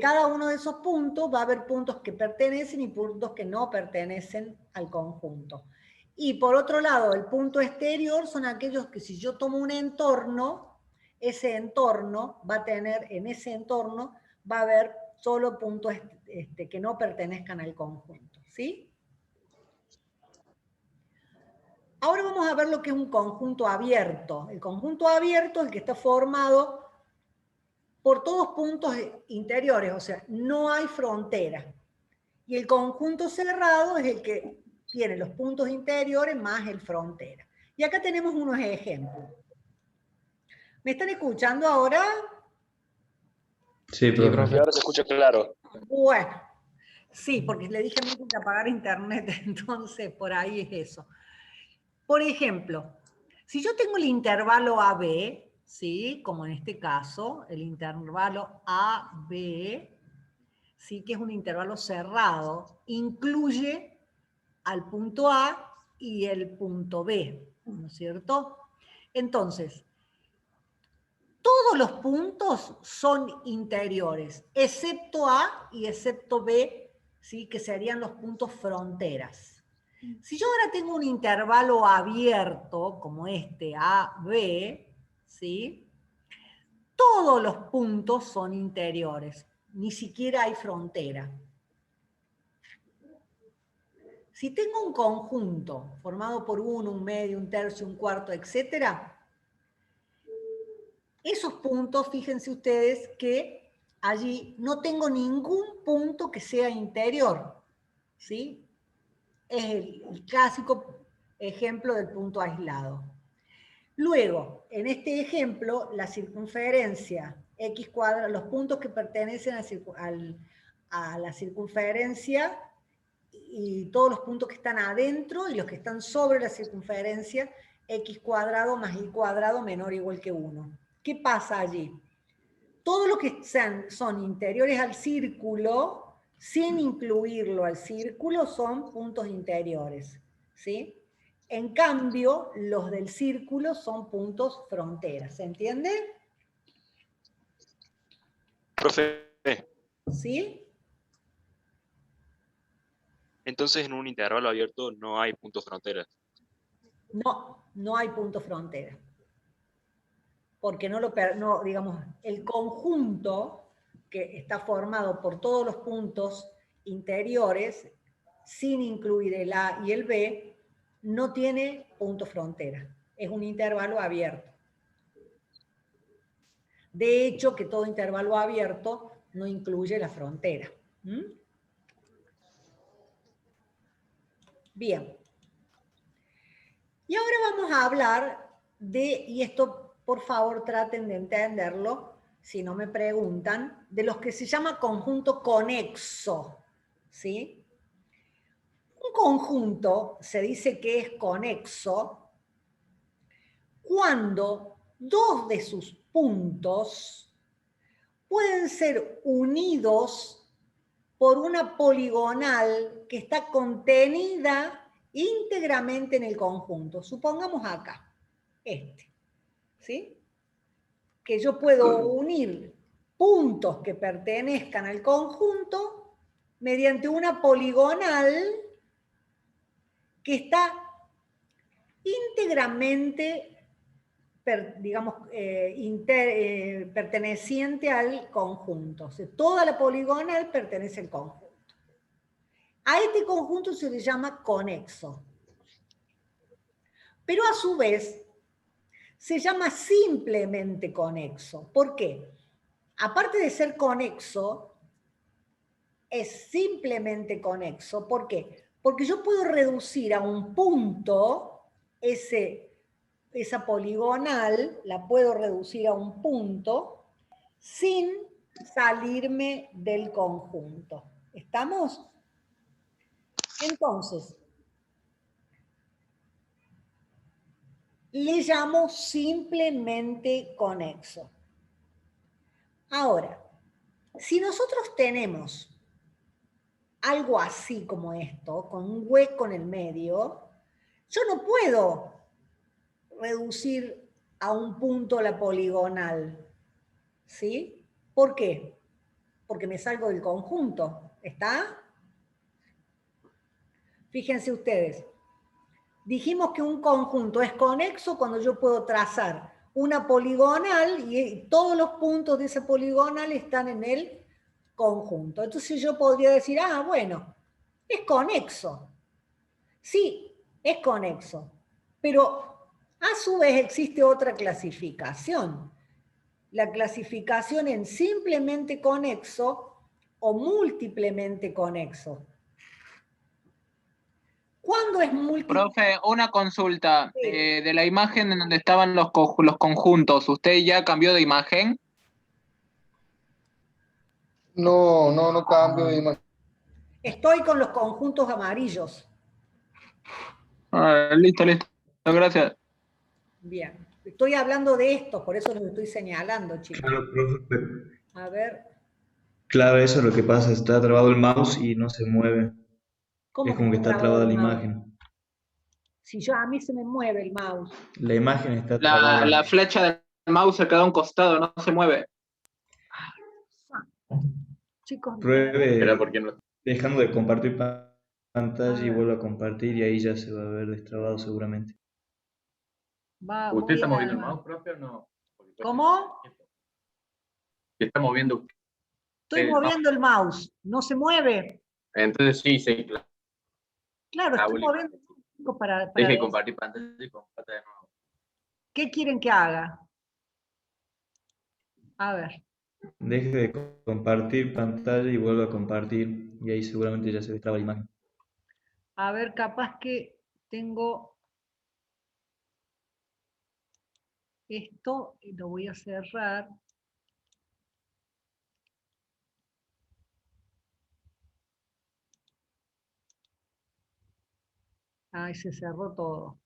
cada uno de esos puntos, va a haber puntos que pertenecen y puntos que no pertenecen al conjunto. Y por otro lado, el punto exterior son aquellos que si yo tomo un entorno, ese entorno va a tener, en ese entorno va a haber solo puntos que no pertenezcan al conjunto, ¿sí? Ahora vamos a ver lo que es un conjunto abierto. El conjunto abierto es el que está formado por todos puntos interiores, o sea, no hay frontera. Y el conjunto cerrado es el que tiene los puntos interiores más el frontera. Y acá tenemos unos ejemplos. ¿Me están escuchando ahora? Sí, profe. Ahora se escucha claro. Bueno, sí, porque le dije a mí que apagar internet, entonces por ahí es eso. Por ejemplo, si yo tengo el intervalo AB, ¿sí? Como en este caso, el intervalo AB, ¿sí? Que es un intervalo cerrado, incluye al punto A y el punto B, ¿no es cierto? Entonces, todos los puntos son interiores, excepto A y excepto B, ¿sí? Que serían los puntos fronteras. Si yo ahora tengo un intervalo abierto, como este AB, ¿sí? Todos los puntos son interiores, ni siquiera hay frontera. Si tengo un conjunto formado por uno, un medio, un tercio, un cuarto, etc., esos puntos, fíjense ustedes que allí no tengo ningún punto que sea interior, ¿sí? Es el clásico ejemplo del punto aislado. Luego, en este ejemplo, la circunferencia x cuadrado, los puntos que pertenecen a la circunferencia y todos los puntos que están adentro y los que están sobre la circunferencia, x cuadrado más y cuadrado menor o igual que 1. ¿Qué pasa allí? Todo lo que son interiores al círculo, sin incluirlo al círculo, son puntos interiores, ¿sí? En cambio, los del círculo son puntos fronteras, ¿se entiende? Profe, ¿Sí? entonces en un intervalo abierto no hay puntos fronteras. No, no hay punto frontera. Porque digamos, el conjunto que está formado por todos los puntos interiores, sin incluir el A y el B, no tiene punto frontera. Es un intervalo abierto. De hecho, que todo intervalo abierto no incluye la frontera. ¿Mm? Bien. Y ahora vamos a hablar de, y esto por favor traten de entenderlo, si no me preguntan, de los que se llama conjunto conexo, ¿sí? Un conjunto se dice que es conexo cuando dos de sus puntos pueden ser unidos por una poligonal que está contenida íntegramente en el conjunto. Supongamos acá, ¿sí? Que yo puedo unir puntos que pertenezcan al conjunto mediante una poligonal que está íntegramente, perteneciente al conjunto. O sea, toda la poligonal pertenece al conjunto. A este conjunto se le llama conexo. Pero a su vez, se llama simplemente conexo. ¿Por qué? Aparte de ser conexo, es simplemente conexo. ¿Por qué? Porque yo puedo reducir a un punto esa poligonal, la puedo reducir a un punto sin salirme del conjunto. ¿Estamos? Entonces, le llamo simplemente conexo. Ahora, si nosotros tenemos algo así como esto, con un hueco en el medio, yo no puedo reducir a un punto la poligonal. ¿Sí? ¿Por qué? Porque me salgo del conjunto. ¿Está? Fíjense ustedes. Dijimos que un conjunto es conexo cuando yo puedo trazar una poligonal y todos los puntos de esa poligonal están en el conjunto. Entonces yo podría decir, ah, bueno, es conexo. Sí, es conexo. Pero a su vez existe otra clasificación. La clasificación en simplemente conexo o múltiplemente conexo. ¿Cuándo es múltiple? Profe, una consulta. Sí. De la imagen en donde estaban los conjuntos, ¿usted ya cambió de imagen? No cambio de imagen. Estoy con los conjuntos amarillos. Listo. Gracias. Bien. Estoy hablando de estos, por eso los estoy señalando, chicos. Claro, profe. A ver. Claro, eso es lo que pasa, está trabado el mouse y no se mueve. ¿Cómo Es como que está trabada la imagen. Si a mí se me mueve el mouse. La imagen está trabada. La flecha del mouse se queda a un costado, no se mueve. Chicos, Pruebe Era porque no. dejando de compartir pantalla y vuelva a compartir y ahí ya se va a ver destrabado seguramente. ¿Usted está moviendo el mouse, profe, o no? ¿Cómo? ¿Está moviendo? Estoy moviendo el mouse. ¿No se mueve? Entonces sí, Claro, estoy moviendo para deje de compartir pantalla y comparta de nuevo. ¿Qué quieren que haga? A ver. Deje de compartir pantalla y vuelva a compartir y ahí seguramente ya se destraba la imagen. A ver, capaz que tengo esto y lo voy a cerrar. Ay, se cerró todo.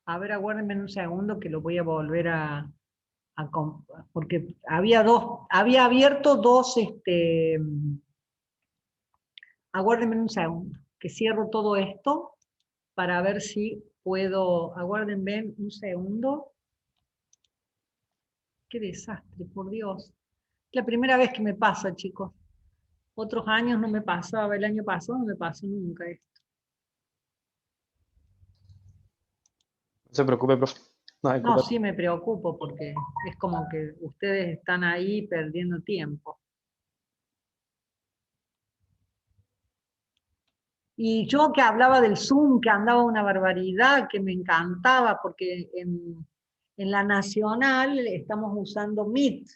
A ver, aguárdenme un segundo que lo voy a volver porque había abierto dos, aguárdenme un segundo, que cierro todo esto para ver si puedo, aguárdenme un segundo. Qué desastre, por Dios. Es la primera vez que me pasa, chicos. Otros años no me pasaba, el año pasado no me pasó nunca esto. No se preocupe, profe. No, sí me preocupo porque es como que ustedes están ahí perdiendo tiempo. Y yo que hablaba del Zoom, que andaba una barbaridad, que me encantaba, porque en la nacional estamos usando Meet.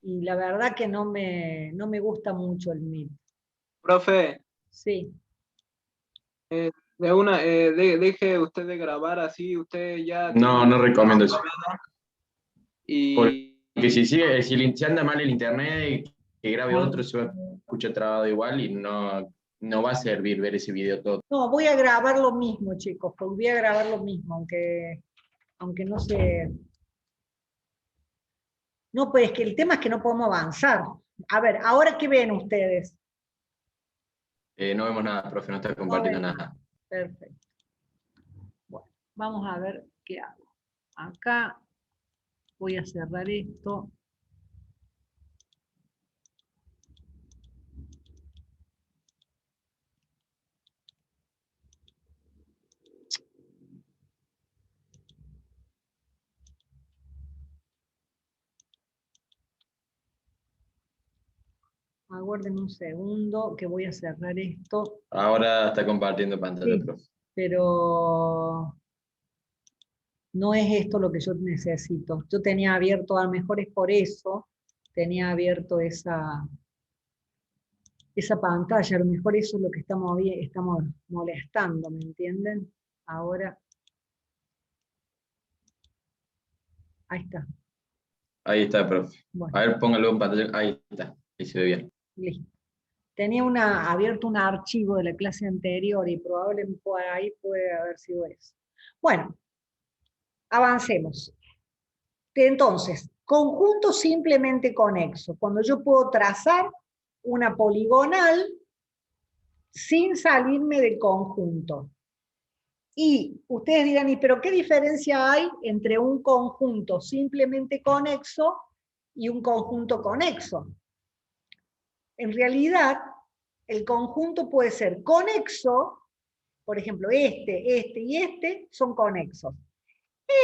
Y la verdad que no me gusta mucho el Meet. Profe, Sí. deje usted de grabar así, usted ya... No recomiendo eso. Y... Porque si anda mal el internet, que grabe otro, se va a escuchar trabado igual y no va a servir ver ese video todo. No, voy a grabar lo mismo, chicos, porque voy a grabar lo mismo, aunque no sé... No, pues es que el tema es que no podemos avanzar. A ver, ¿ahora qué ven ustedes? No vemos nada, profe, no está compartiendo nada. Perfecto. Bueno, vamos a ver qué hago. Acá voy a cerrar esto. Aguarden un segundo que voy a cerrar esto. Ahora está compartiendo pantalla, Sí, profe. pero no es esto lo que yo necesito. Yo tenía abierto, a lo mejor es por eso, tenía abierto esa pantalla, a lo mejor eso es lo que estamos molestando, ¿me entienden? Ahora, ahí está. Ahí está, profe. Bueno. A ver, póngalo en pantalla. Ahí está, ahí se ve bien. Listo. Tenía abierto un archivo de la clase anterior y probablemente por ahí puede haber sido eso. Bueno, avancemos. Entonces, conjunto simplemente conexo. Cuando yo puedo trazar una poligonal sin salirme del conjunto. Y ustedes dirán, ¿y pero qué diferencia hay entre un conjunto simplemente conexo y un conjunto conexo? En realidad, el conjunto puede ser conexo, por ejemplo, este y este son conexos.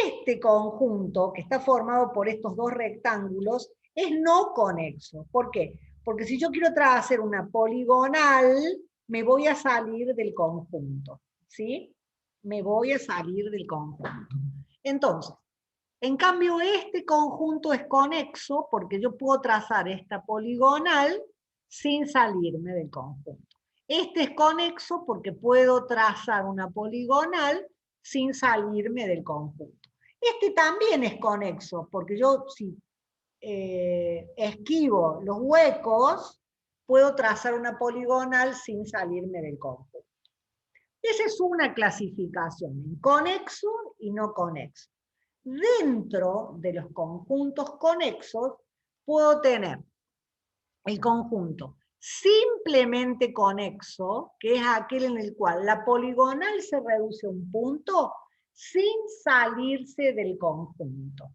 Este conjunto, que está formado por estos dos rectángulos, es no conexo. ¿Por qué? Porque si yo quiero hacer una poligonal, me voy a salir del conjunto. ¿Sí? Me voy a salir del conjunto. Entonces, en cambio, este conjunto es conexo porque yo puedo trazar esta poligonal sin salirme del conjunto. Este es conexo porque puedo trazar una poligonal sin salirme del conjunto. Este también es conexo porque yo si esquivo los huecos, puedo trazar una poligonal sin salirme del conjunto. Esa es una clasificación, conexo y no conexo. Dentro de los conjuntos conexos puedo tener el conjunto simplemente conexo, que es aquel en el cual la poligonal se reduce a un punto sin salirse del conjunto.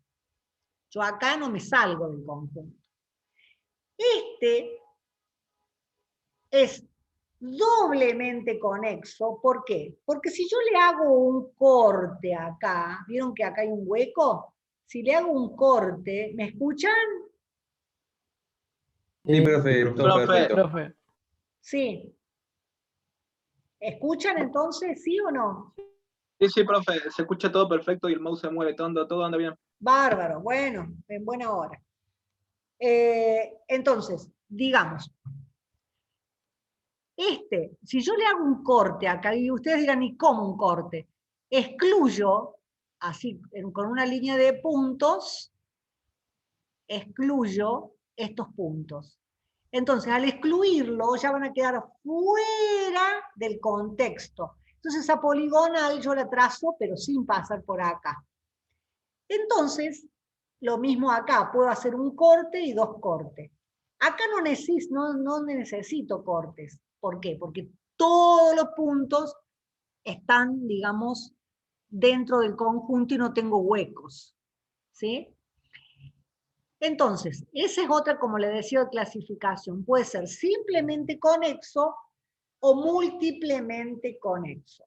Yo acá no me salgo del conjunto. Este es doblemente conexo. ¿Por qué? Porque si yo le hago un corte acá, ¿vieron que acá hay un hueco? Si le hago un corte, ¿me escuchan? Sí, profe, todo perfecto. Profe. Sí. ¿Escuchan entonces, sí o no? Sí, profe, se escucha todo perfecto y el mouse se mueve, todo anda bien. Bárbaro, bueno, en buena hora. Entonces, digamos, si yo le hago un corte acá, y ustedes dirán, ¿y cómo un corte? Excluyo, así, con una línea de puntos, excluyo estos puntos. Entonces, al excluirlo, ya van a quedar fuera del contexto. Entonces esa poligonal yo la trazo, pero sin pasar por acá. Entonces, lo mismo acá, puedo hacer un corte y dos cortes. Acá no necesito cortes. ¿Por qué? Porque todos los puntos están, digamos, dentro del conjunto y no tengo huecos. ¿Sí? Entonces, esa es otra, como le decía, de clasificación. Puede ser simplemente conexo o múltiplemente conexo.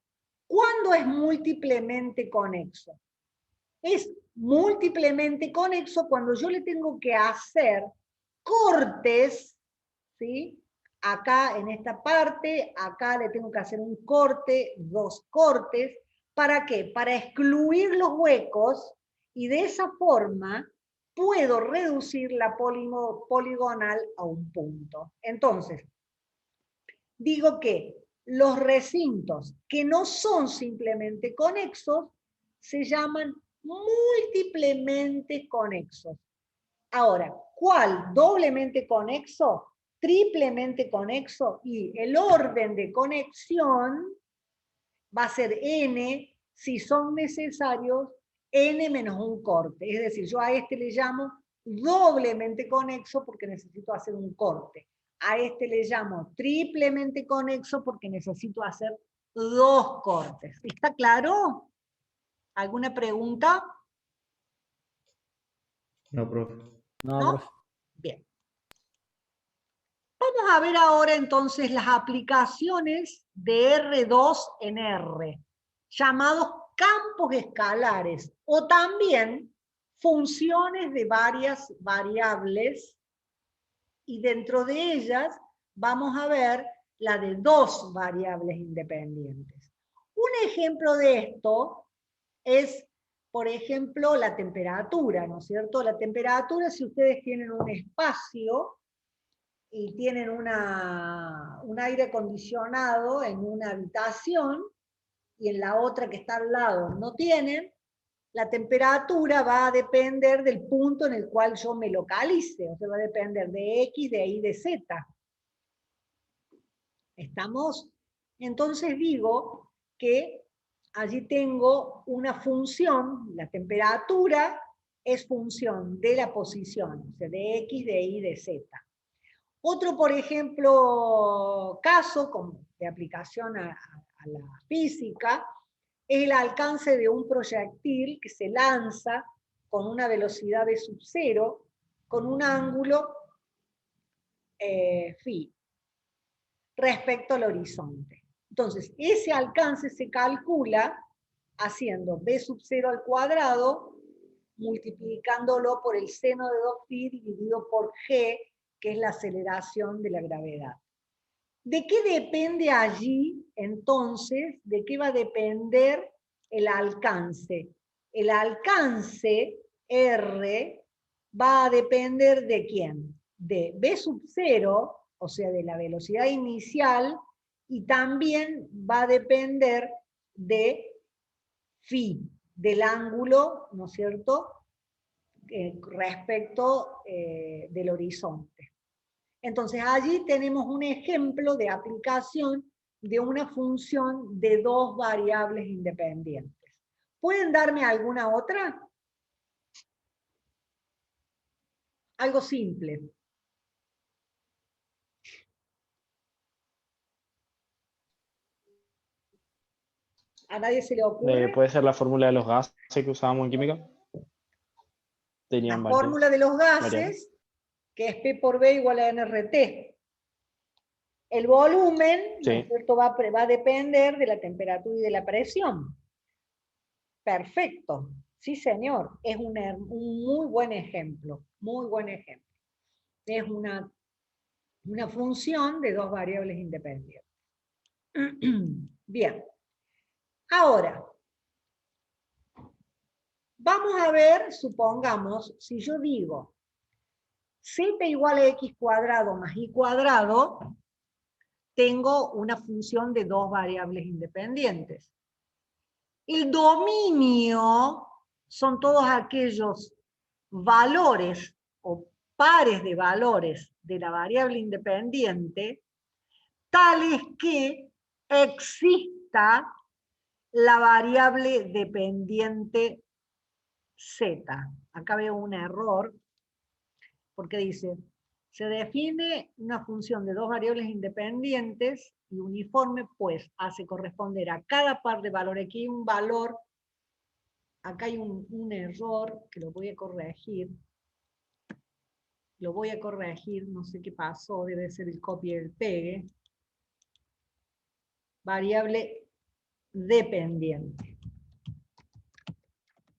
¿Cuándo es múltiplemente conexo? Es múltiplemente conexo cuando yo le tengo que hacer cortes, ¿sí? Acá en esta parte, acá le tengo que hacer un corte, dos cortes. ¿Para qué? Para excluir los huecos y de esa forma puedo reducir la poligonal a un punto. Entonces, digo que los recintos que no son simplemente conexos se llaman múltiplemente conexos. Ahora, ¿cuál? ¿Doblemente conexo? ¿Triplemente conexo? Y el orden de conexión va a ser n si son necesarios n menos un corte. Es decir, yo a este le llamo doblemente conexo porque necesito hacer un corte. A este le llamo triplemente conexo porque necesito hacer dos cortes. ¿Está claro? ¿Alguna pregunta? No, profe. No, profe. Bien. Vamos a ver ahora entonces las aplicaciones de R2 en R, llamados campos escalares, o también funciones de varias variables, y dentro de ellas vamos a ver la de dos variables independientes. Un ejemplo de esto es, por ejemplo, la temperatura, ¿no es cierto? La temperatura, si ustedes tienen un espacio y tienen un aire acondicionado en una habitación y en la otra que está al lado no tienen, la temperatura va a depender del punto en el cual yo me localice, o sea, va a depender de X, de Y, de Z. ¿Estamos? Entonces digo que allí tengo una función, la temperatura es función de la posición, o sea, de X, de Y, de Z. Otro, por ejemplo, caso de aplicación a la física, es el alcance de un proyectil que se lanza con una velocidad de sub cero, con un ángulo phi, respecto al horizonte. Entonces, ese alcance se calcula haciendo b sub 0 al cuadrado, multiplicándolo por el seno de 2π dividido por g, que es la aceleración de la gravedad. ¿De qué depende allí, entonces? ¿De qué va a depender el alcance? El alcance, R, va a depender ¿de quién? De b sub 0, o sea, de la velocidad inicial, y también va a depender de phi, del ángulo, ¿no es cierto?, respecto del horizonte. Entonces allí tenemos un ejemplo de aplicación de una función de dos variables independientes. ¿Pueden darme alguna otra? Algo simple. ¿A nadie se le ocurre? Puede ser la fórmula de los gases que usábamos en química. Tenían La fórmula de los gases, variables, que es P por B igual a NRT. El volumen, ¿no es cierto?, va a depender de la temperatura y de la presión. Perfecto. Sí, señor. Es un muy buen ejemplo. Muy buen ejemplo. Es una función de dos variables independientes. Bien. Ahora, vamos a ver, supongamos, si yo digo z igual a x cuadrado más y cuadrado, tengo una función de dos variables independientes. El dominio son todos aquellos valores o pares de valores de la variable independiente tales que exista la variable dependiente z. Acá veo un error, porque dice, se define una función de dos variables independientes y uniforme, pues hace corresponder a cada par de valores. Aquí hay un valor, acá hay un error que lo voy a corregir. Lo voy a corregir, no sé qué pasó, debe ser el copia y el pegue. Variable dependiente.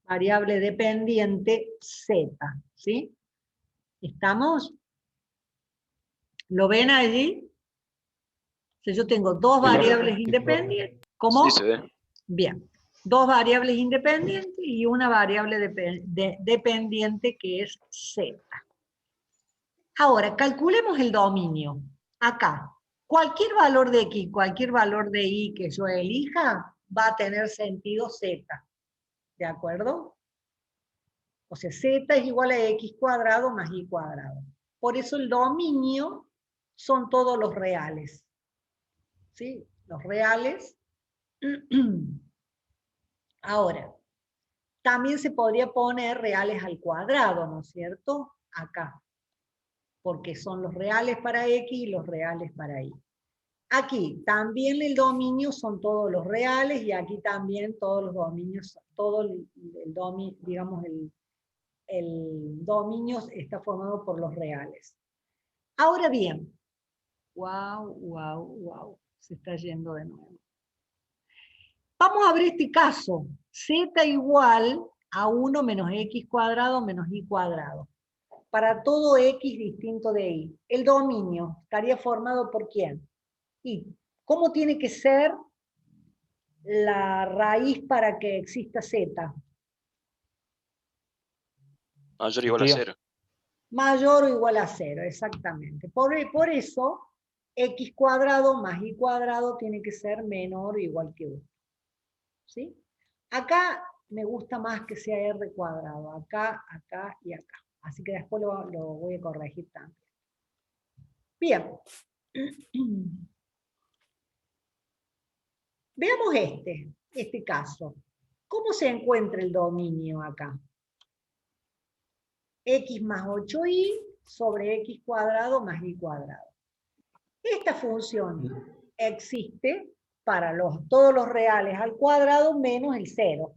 Variable dependiente z, ¿sí? ¿Estamos? ¿Lo ven allí? Si yo tengo dos variables independientes, ¿cómo? Sí, se ve. Bien, dos variables independientes y una variable dependiente que es z. Ahora, calculemos el dominio. Acá, cualquier valor de x, cualquier valor de y que yo elija, va a tener sentido z. ¿De acuerdo? O sea, z es igual a x cuadrado más y cuadrado. Por eso el dominio son todos los reales. ¿Sí? Los reales. Ahora, también se podría poner reales al cuadrado, ¿no es cierto? Acá. Porque son los reales para x y los reales para y. Aquí también el dominio son todos los reales y aquí también todos los dominios, todo el dominio, digamos, el dominio está formado por los reales. Ahora bien, wow, se está yendo de nuevo. Vamos a ver este caso, z igual a 1 menos x cuadrado menos y cuadrado. Para todo x distinto de y. El dominio estaría formado por ¿quién? Y. ¿Cómo tiene que ser la raíz para que exista z? Mayor o igual a 0. Mayor o igual a 0, exactamente. Por eso, x cuadrado más y cuadrado tiene que ser menor o igual que 1. ¿Sí? Acá me gusta más que sea r cuadrado. Acá, acá y acá. Así que después lo voy a corregir también. Bien. Veamos este caso. ¿Cómo se encuentra el dominio acá? X más 8y sobre x cuadrado más y cuadrado. Esta función existe para todos los reales al cuadrado menos el 0.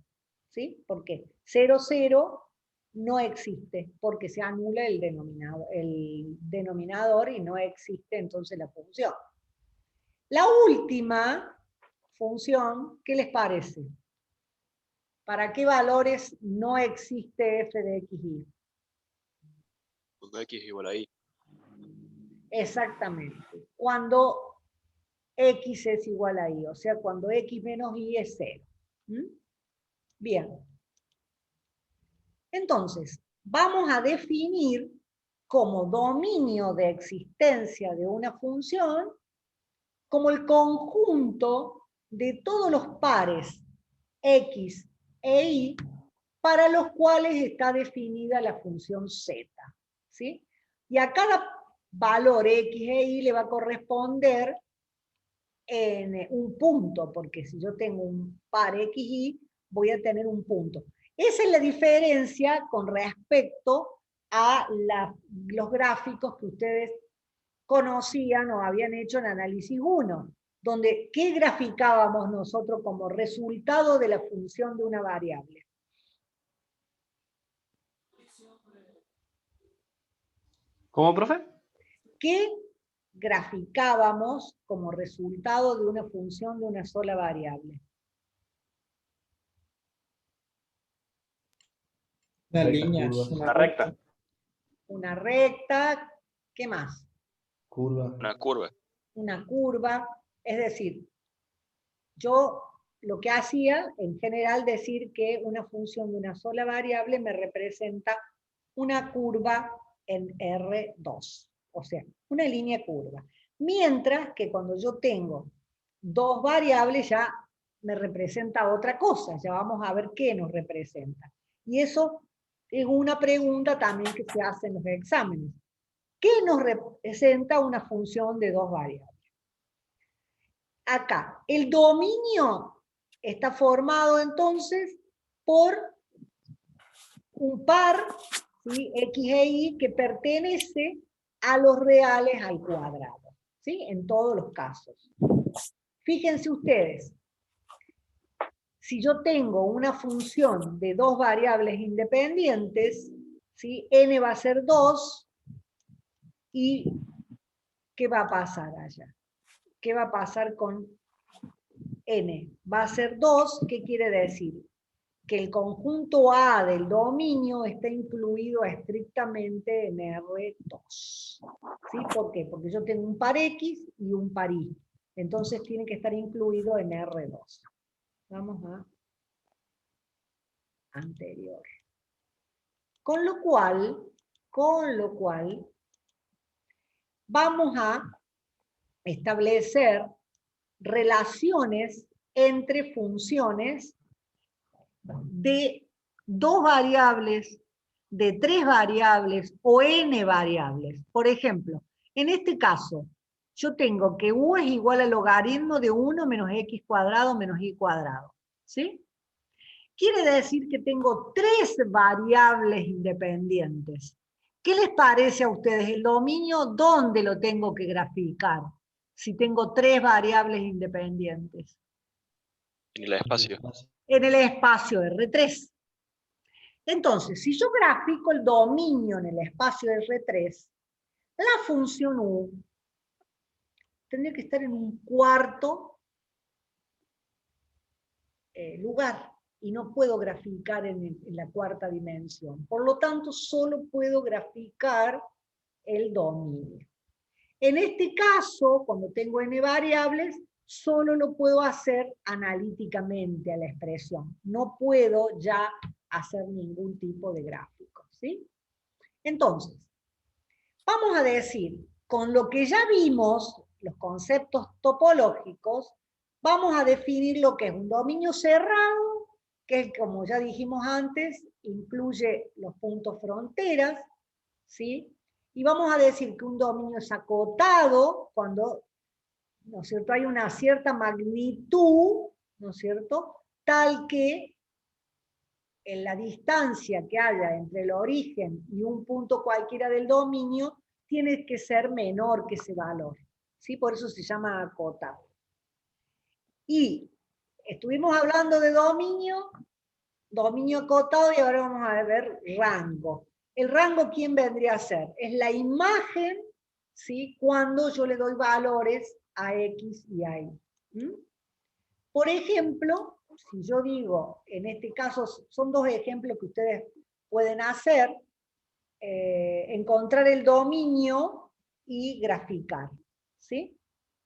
¿Sí? ¿Por qué? 0, 0 no existe porque se anula el denominador y no existe entonces la función. La última función, ¿qué les parece? ¿Para qué valores no existe f de x y? Cuando x es igual a y. Exactamente. Cuando x es igual a y, o sea, cuando x menos y es 0. Bien. Entonces, vamos a definir como dominio de existencia de una función como el conjunto de todos los pares x e y para los cuales está definida la función z. ¿Sí? Y a cada valor x e y le va a corresponder en un punto, porque si yo tengo un par x y, voy a tener un punto. Esa es la diferencia con respecto a los gráficos que ustedes conocían o habían hecho en análisis 1, donde ¿qué graficábamos nosotros como resultado de la función de una variable? ¿Cómo, profe? ¿Qué graficábamos como resultado de una función de una sola variable? Una línea, una recta. Una recta, ¿qué más? Curva. Una curva. Una curva, es decir, yo lo que hacía en general decir que una función de una sola variable me representa una curva en R2, o sea, una línea curva. Mientras que cuando yo tengo dos variables ya me representa otra cosa, ya vamos a ver qué nos representa. Y eso es una pregunta también que se hace en los exámenes. ¿Qué nos representa una función de dos variables? Acá, el dominio está formado entonces por un par, ¿sí? X e Y, que pertenece a los reales al cuadrado, ¿sí? En todos los casos. Fíjense ustedes, si yo tengo una función de dos variables independientes, ¿sí? N va a ser 2, y ¿qué va a pasar allá? ¿Qué va a pasar con N? Va a ser 2, ¿qué quiere decir? Que el conjunto A del dominio está incluido estrictamente en R2. ¿Sí? ¿Por qué? Porque yo tengo un par X y un par Y. Entonces tiene que estar incluido en R2. Vamos a anterior. Con lo cual, vamos a establecer relaciones entre funciones de 2 variables, de 3 variables o n variables. Por ejemplo, en este caso, yo tengo que u es igual al logaritmo de 1 menos x cuadrado menos y cuadrado. ¿Sí? Quiere decir que tengo 3 variables independientes. ¿Qué les parece a ustedes? El dominio, ¿dónde lo tengo que graficar? Si tengo 3 variables independientes. En el espacio. En el espacio R3. Entonces, si yo grafico el dominio en el espacio R3, la función U tendría que estar en un cuarto lugar, y no puedo graficar en la cuarta dimensión. Por lo tanto, solo puedo graficar el dominio. En este caso, cuando tengo n variables, solo lo puedo hacer analíticamente a la expresión. No puedo ya hacer ningún tipo de gráfico, ¿sí? Entonces, vamos a decir, con lo que ya vimos, los conceptos topológicos, vamos a definir lo que es un dominio cerrado, que, como ya dijimos antes, incluye los puntos fronteras, ¿sí? Y vamos a decir que un dominio es acotado cuando, ¿no es cierto?, hay una cierta magnitud, ¿no es cierto?, tal que en la distancia que haya entre el origen y un punto cualquiera del dominio tiene que ser menor que ese valor, ¿sí? Por eso se llama acotado. Y estuvimos hablando de dominio acotado, y ahora vamos a ver rango. El rango, ¿quién vendría a ser? Es la imagen, ¿sí?, cuando yo le doy valores a X y a Y. Por ejemplo, si yo digo, en este caso, son 2 ejemplos que ustedes pueden hacer, encontrar el dominio y graficar, ¿sí?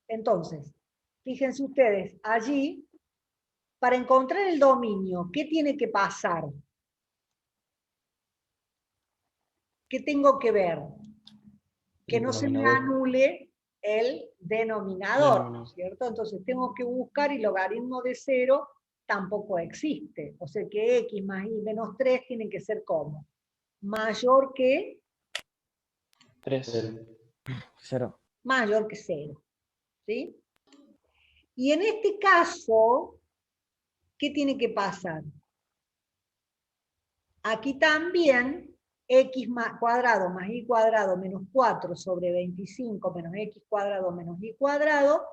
Entonces, fíjense ustedes, allí, para encontrar el dominio, ¿qué tiene que pasar? ¿Qué tengo que ver? Que no se me anule el denominador, ¿cierto? Entonces tengo que buscar, y logaritmo de 0 tampoco existe. O sea que x más y menos 3 tiene que ser ¿cómo? Mayor que 3. 0. Mayor que 0. ¿Sí? Y en este caso, ¿qué tiene que pasar? Aquí también x cuadrado más y cuadrado menos 4 sobre 25 menos x cuadrado menos y cuadrado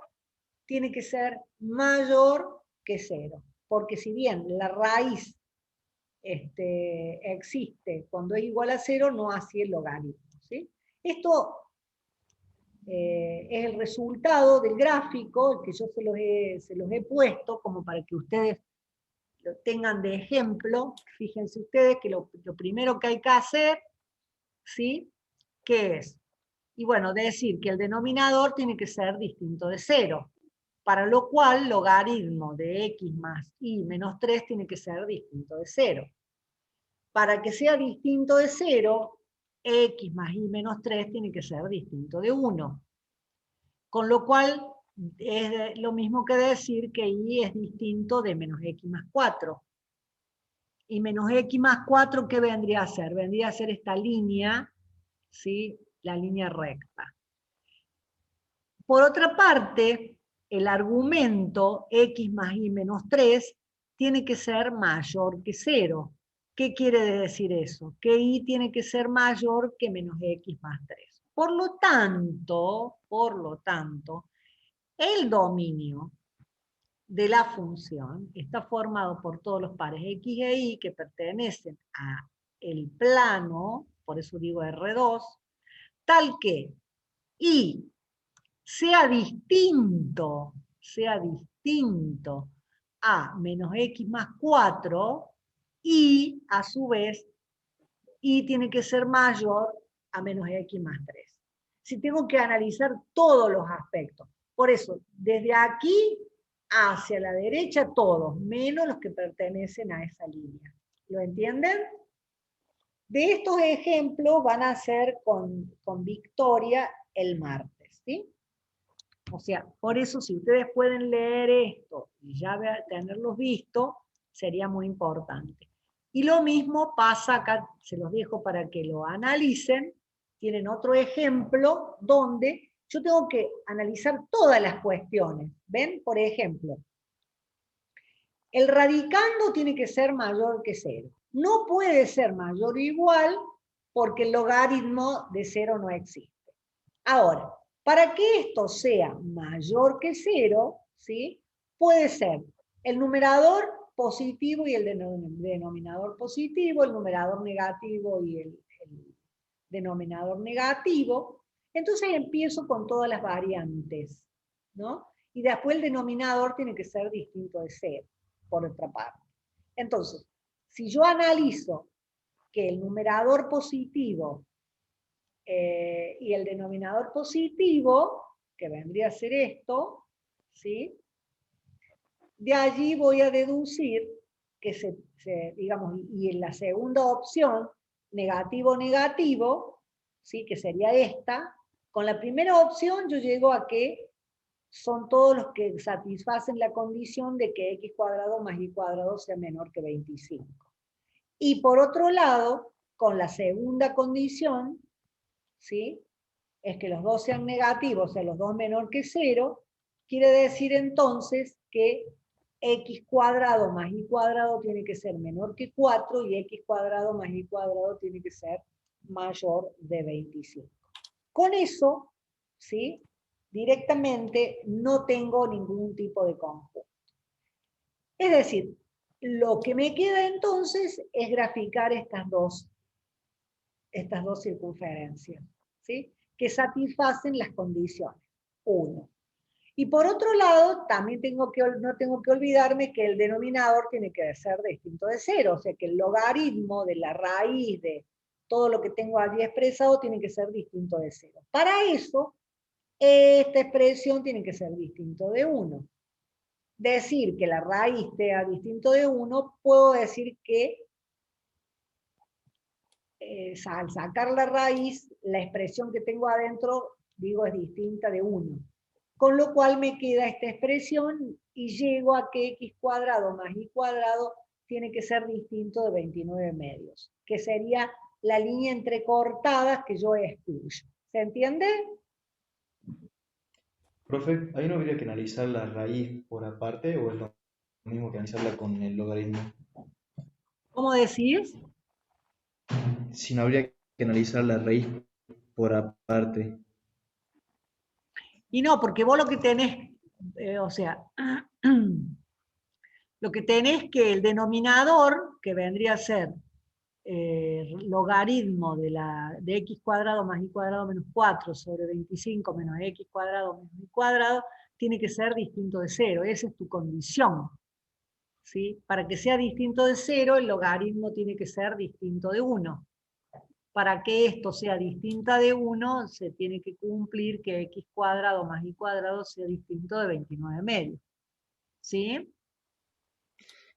tiene que ser mayor que 0. Porque si bien la raíz existe cuando es igual a 0, no así el logaritmo, ¿sí? Esto es el resultado del gráfico, que yo se los he puesto como para que ustedes lo tengan de ejemplo. Fíjense ustedes que lo primero que hay que hacer, ¿sí?, ¿qué es? Y bueno, decir que el denominador tiene que ser distinto de 0, para lo cual logaritmo de x más y menos 3 tiene que ser distinto de 0. Para que sea distinto de 0, x más y menos 3 tiene que ser distinto de 1. Con lo cual es lo mismo que decir que y es distinto de menos x más 4. Y menos x más 4, ¿qué vendría a ser? Vendría a ser esta línea, ¿sí?, la línea recta. Por otra parte, el argumento x más y menos 3 tiene que ser mayor que 0. ¿Qué quiere decir eso? Que y tiene que ser mayor que menos x más 3. Por lo tanto, el dominio de la función está formado por todos los pares x e y que pertenecen a el plano, por eso digo R2, tal que y sea distinto a menos x más 4 y a su vez y tiene que ser mayor a menos x más 3. Si tengo que analizar todos los aspectos. Por eso, desde aquí hacia la derecha todos, menos los que pertenecen a esa línea. ¿Lo entienden? De estos ejemplos van a ser con Victoria el martes, ¿sí? O sea, por eso si ustedes pueden leer esto y ya tenerlos visto, sería muy importante. Y lo mismo pasa acá, se los dejo para que lo analicen. Tienen otro ejemplo donde yo tengo que analizar todas las cuestiones. ¿Ven? Por ejemplo, el radicando tiene que ser mayor que 0. No puede ser mayor o igual porque el logaritmo de 0 no existe. Ahora, para que esto sea mayor que 0, ¿sí? Puede ser el numerador positivo y el denominador positivo, el numerador negativo y el denominador negativo. Entonces empiezo con todas las variantes, ¿no? Y después el denominador tiene que ser distinto de 0, por otra parte. Entonces, si yo analizo que el numerador positivo y el denominador positivo, que vendría a ser esto, ¿sí? De allí voy a deducir que digamos, y en la segunda opción, negativo, negativo, ¿sí? Que sería esta, con la primera opción yo llego a que son todos los que satisfacen la condición de que x cuadrado más y cuadrado sea menor que 25. Y por otro lado, con la segunda condición, ¿sí? Es que los dos sean negativos, o sea, los dos menor que 0, quiere decir entonces que x cuadrado más y cuadrado tiene que ser menor que 4 y x cuadrado más y cuadrado tiene que ser mayor de 25. Con eso, ¿sí? Directamente no tengo ningún tipo de conjunto. Es decir, lo que me queda entonces es graficar estas dos circunferencias, ¿sí? Que satisfacen las condiciones. 1. Y por otro lado, también no tengo que olvidarme que el denominador tiene que ser distinto de 0, o sea que el logaritmo de la raíz de todo lo que tengo allí expresado tiene que ser distinto de 0. Para eso, esta expresión tiene que ser distinto de 1. Decir que la raíz sea distinto de 1, puedo decir que al sacar la raíz, la expresión que tengo adentro, digo, es distinta de 1. Con lo cual me queda esta expresión y llego a que x cuadrado más y cuadrado tiene que ser distinto de 29 medios, que sería la línea entrecortada que yo excluyo. ¿Se entiende? Profe, ¿ahí no habría que analizar la raíz por aparte o es lo mismo que analizarla con el logaritmo? ¿Cómo decís? Si no habría que analizar la raíz por aparte. Y no, porque vos lo que tenés, o sea, lo que tenés que el denominador, que vendría a ser logaritmo de x cuadrado más y cuadrado menos 4 sobre 25 menos x cuadrado menos y cuadrado, tiene que ser distinto de 0. Esa es tu condición. ¿Sí? Para que sea distinto de 0, el logaritmo tiene que ser distinto de 1. Para que esto sea distinta de 1, se tiene que cumplir que x cuadrado más y cuadrado sea distinto de 29 medios. ¿Sí?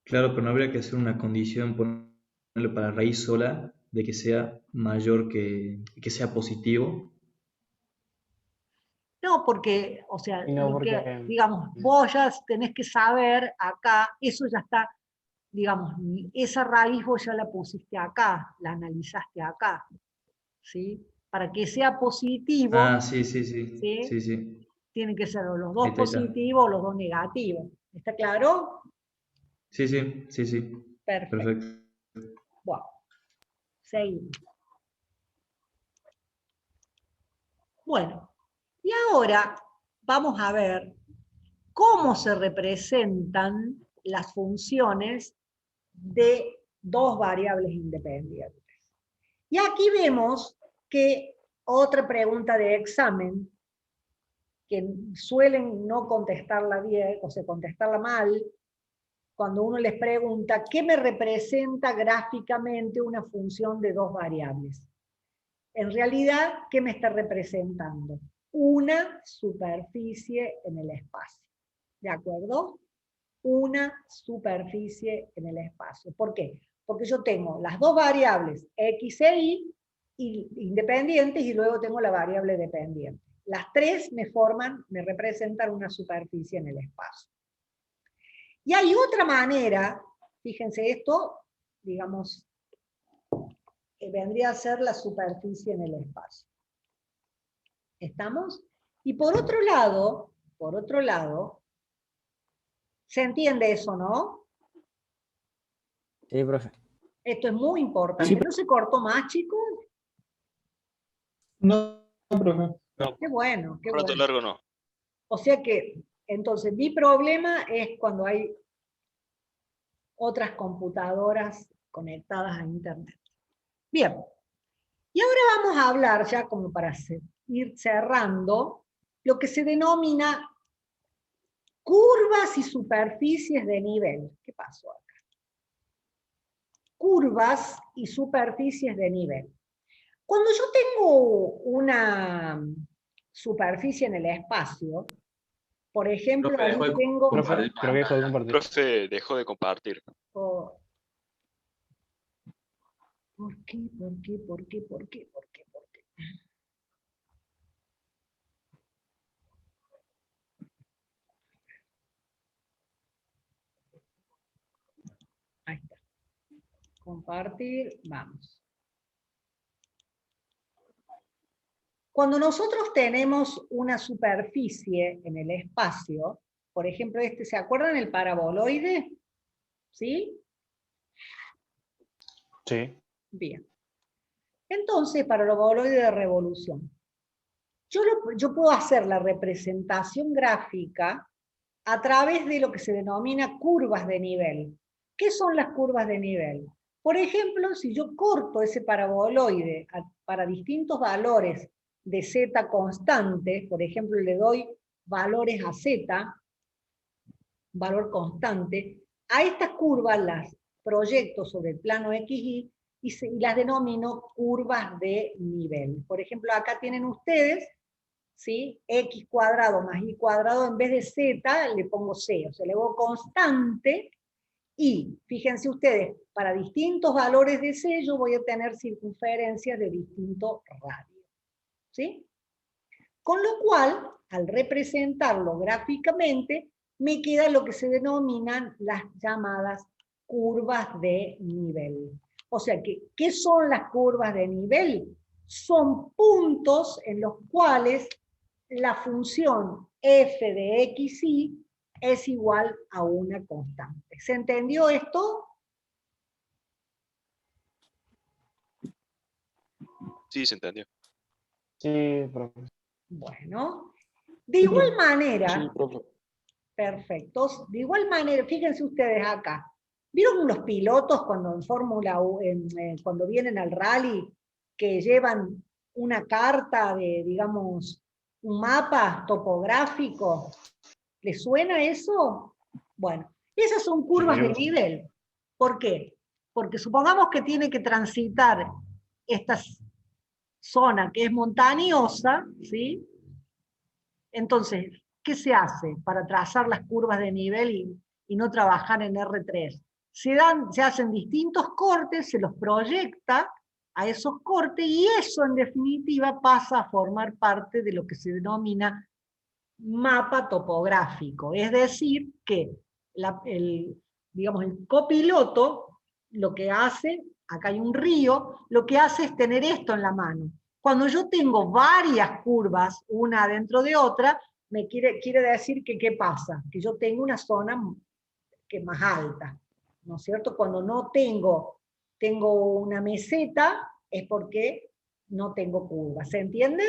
Claro, pero no habría que hacer una condición, ponerle para raíz sola, de que sea mayor que sea positivo. No, porque, o sea, No, lo que, porque digamos, vos ya tenés que saber acá, eso ya está, digamos, esa raíz vos ya la pusiste acá, la analizaste acá, ¿sí? Para que sea positivo, Ah, sí, sí, sí, ¿sí? sí, sí. Tienen que ser o los dos Ahí está. positivos o los dos negativos. ¿Está claro? Sí, sí, sí, sí. Perfecto. Perfecto. Bueno, seguimos. Bueno, y ahora vamos a ver cómo se representan las funciones de dos variables independientes. Y aquí vemos que otra pregunta de examen, que suelen no contestarla bien, o sea, contestarla mal, cuando uno les pregunta, ¿qué me representa gráficamente una función de dos variables? En realidad, ¿qué me está representando? Una superficie en el espacio. ¿De acuerdo? Una superficie en el espacio. ¿Por qué? Porque yo tengo las dos variables x e y independientes y luego tengo la variable dependiente. Las tres me representan una superficie en el espacio. Y hay otra manera, fíjense esto, digamos, que vendría a ser la superficie en el espacio. ¿Estamos? Y por otro lado, ¿se entiende eso, no? Sí, profe. Esto es muy importante. Sí, ¿No se cortó más, chicos? No, profe. No, Qué bueno, qué pronto bueno. largo no. O sea que, entonces, mi problema es cuando hay otras computadoras conectadas a Internet. Bien. Y ahora vamos a hablar, ya como para ir cerrando, lo que se denomina curvas y superficies de nivel. ¿Qué pasó acá? Curvas y superficies de nivel. Cuando yo tengo una superficie en el espacio, por ejemplo, Profe, ahí dejó de tengo... Profe, creo que dejó de compartir. Profe dejó de compartir. Oh. ¿Por qué? ¿Por qué? ¿Por qué? ¿Por qué? ¿Por qué? ¿Por qué? Ahí está. Compartir, vamos. Cuando nosotros tenemos una superficie en el espacio, por ejemplo, ¿se acuerdan el paraboloide? ¿Sí? Sí. Bien. Entonces, paraboloide de revolución. Yo puedo hacer la representación gráfica a través de lo que se denomina curvas de nivel. ¿Qué son las curvas de nivel? Por ejemplo, si yo corto ese paraboloide para distintos valores de z constante, por ejemplo, le doy valores a z, valor constante, a estas curvas las proyecto sobre el plano XY y las denomino curvas de nivel. Por ejemplo, acá tienen ustedes, ¿sí? X cuadrado más Y cuadrado, en vez de Z le pongo C, o sea, le pongo constante, y fíjense ustedes, para distintos valores de C yo voy a tener circunferencias de distinto radio. ¿Sí? Con lo cual, al representarlo gráficamente, me queda lo que se denominan las llamadas curvas de nivel. O sea, ¿qué son las curvas de nivel? Son puntos en los cuales la función f de x, y es igual a una constante. ¿Se entendió esto? Sí, se entendió. Sí, profe. Bueno, de igual manera, Sí, profe. perfectos, de igual manera, fíjense ustedes acá, ¿vieron los pilotos cuando en Fórmula cuando vienen al rally, que llevan una carta de, digamos, un mapa topográfico? ¿Les suena eso? Bueno, esas son curvas de nivel. ¿Por qué? Porque supongamos que tiene que transitar esta zona que es montañosa, ¿sí? Entonces, ¿qué se hace para trazar las curvas de nivel y no trabajar en R3? Se hacen distintos cortes, se los proyecta a esos cortes y eso en definitiva pasa a formar parte de lo que se denomina mapa topográfico. Es decir, que digamos, el copiloto lo que hace, acá hay un río, lo que hace es tener esto en la mano. Cuando yo tengo varias curvas, una dentro de otra, me quiere decir que ¿qué pasa? Que yo tengo una zona que más alta, ¿no es cierto? Cuando no tengo una meseta, es porque no tengo curva. ¿Se entiende?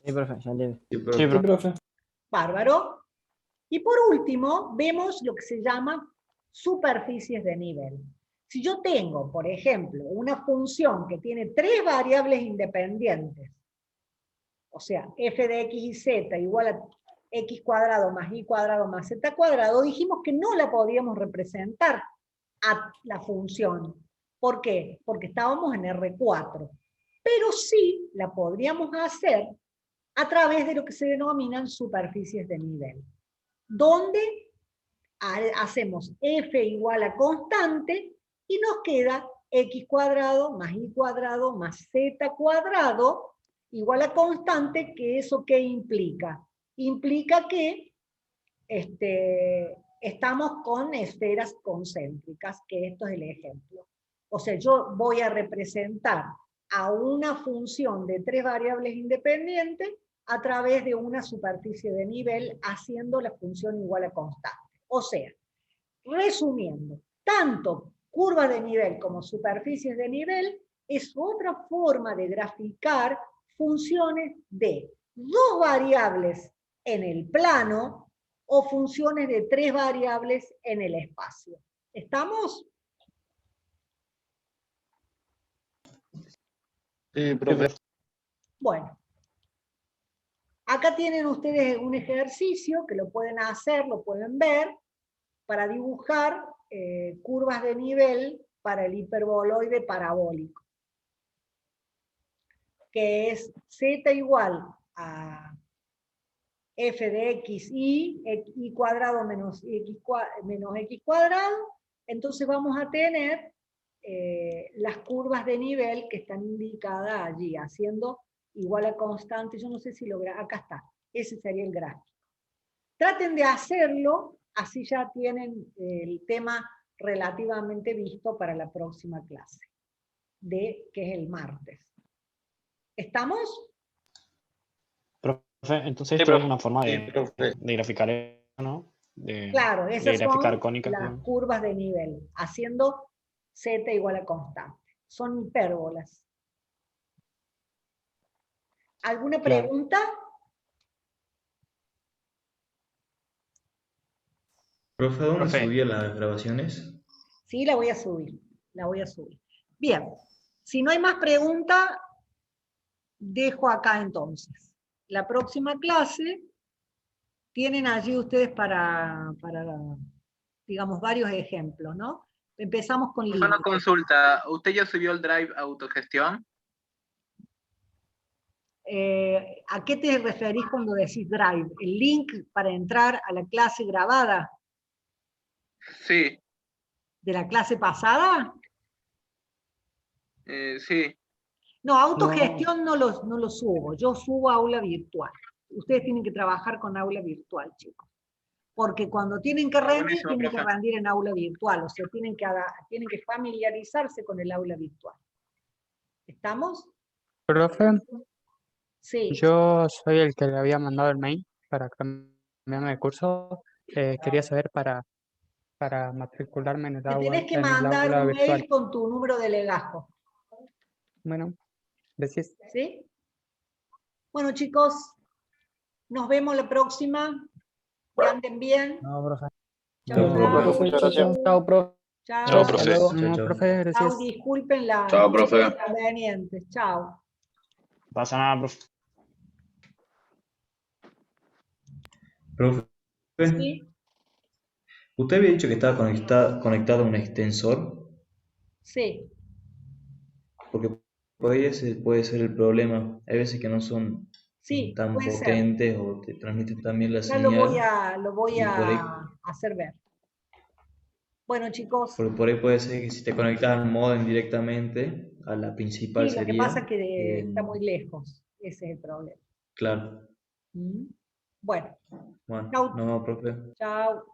Sí, profe, ya entiendo. Sí, profe. Bárbaro. Y por último, vemos lo que se llama superficies de nivel. Si yo tengo, por ejemplo, una función que tiene 3 variables independientes, o sea, f de x y z igual a x cuadrado más y cuadrado más z cuadrado, dijimos que no la podíamos representar a la función. ¿Por qué? Porque estábamos en R4. Pero sí la podríamos hacer a través de lo que se denominan superficies de nivel, donde hacemos f igual a constante y nos queda x cuadrado más y cuadrado más z cuadrado igual a constante, que eso ¿qué implica? Implica que estamos con esferas concéntricas, que esto es el ejemplo. O sea, yo voy a representar a una función de 3 variables independientes a través de una superficie de nivel, haciendo la función igual a constante. O sea, resumiendo, tanto curvas de nivel como superficies de nivel es otra forma de graficar funciones de 2 variables en el plano o funciones de 3 variables en el espacio. ¿Estamos? Sí, profe. Bueno. Acá tienen ustedes un ejercicio que lo pueden hacer, lo pueden ver, para dibujar curvas de nivel para el hiperboloide parabólico, que es z igual a f de x y cuadrado menos x cuadrado. Entonces vamos a tener las curvas de nivel que están indicadas allí, haciendo igual a constante. Yo no sé si logra, acá está, ese sería el gráfico. Traten de hacerlo, así ya tienen el tema relativamente visto para la próxima clase, que es el martes. ¿Estamos? Profe, entonces esto es una forma de graficar eso, ¿no? Claro, esas de graficar son cónicas, las digamos. curvas de nivel, haciendo z igual a constante. Son hipérbolas. ¿Alguna pregunta? Profe, ¿dónde subía las grabaciones? Sí, la voy a subir. La voy a subir. Bien. Si no hay más preguntas, dejo acá entonces. La próxima clase tienen allí ustedes para digamos, varios ejemplos, ¿no? Empezamos con límites. Una consulta, ¿usted ya subió el Drive autogestión? ¿A qué te referís cuando decís Drive? ¿El link para entrar a la clase grabada? Sí. ¿De la clase pasada? Sí. No, autogestión no lo subo, yo subo aula virtual. Ustedes tienen que trabajar con aula virtual, chicos. Porque cuando tienen que rendir, tienen que rendir en aula virtual, o sea, tienen que familiarizarse con el aula virtual. ¿Estamos? Profe, sí. Yo soy el que le había mandado el mail para cambiarme de curso. Quería saber para matricularme en el Me tenés que mandar aula un virtual. mail con tu número de legajo. Bueno, decís. ¿Sí? Bueno, chicos, nos vemos la próxima. Que anden bien. No, profe. Chao, profe. Chao. Chao, profe. No, profe, gracias. Chao, disculpen la Chao, profe. inconvenientes. Chao. No pasa nada, profe. Profe, ¿Sí? ¿usted había dicho que estaba conectado a un extensor? Sí. Porque puede ser el problema. Hay veces que no son Sí, tan puede ser. potentes o te transmiten también la Ya señal. lo voy y por ahí, a hacer ver. Bueno, chicos. por ahí puede ser que si te conectas al modem directamente, a la principal Sí, lo que sería. pasa es que está muy lejos. Ese es el problema. Claro. ¿Mm? Bueno. Bueno, Chau. no, profe. Chao.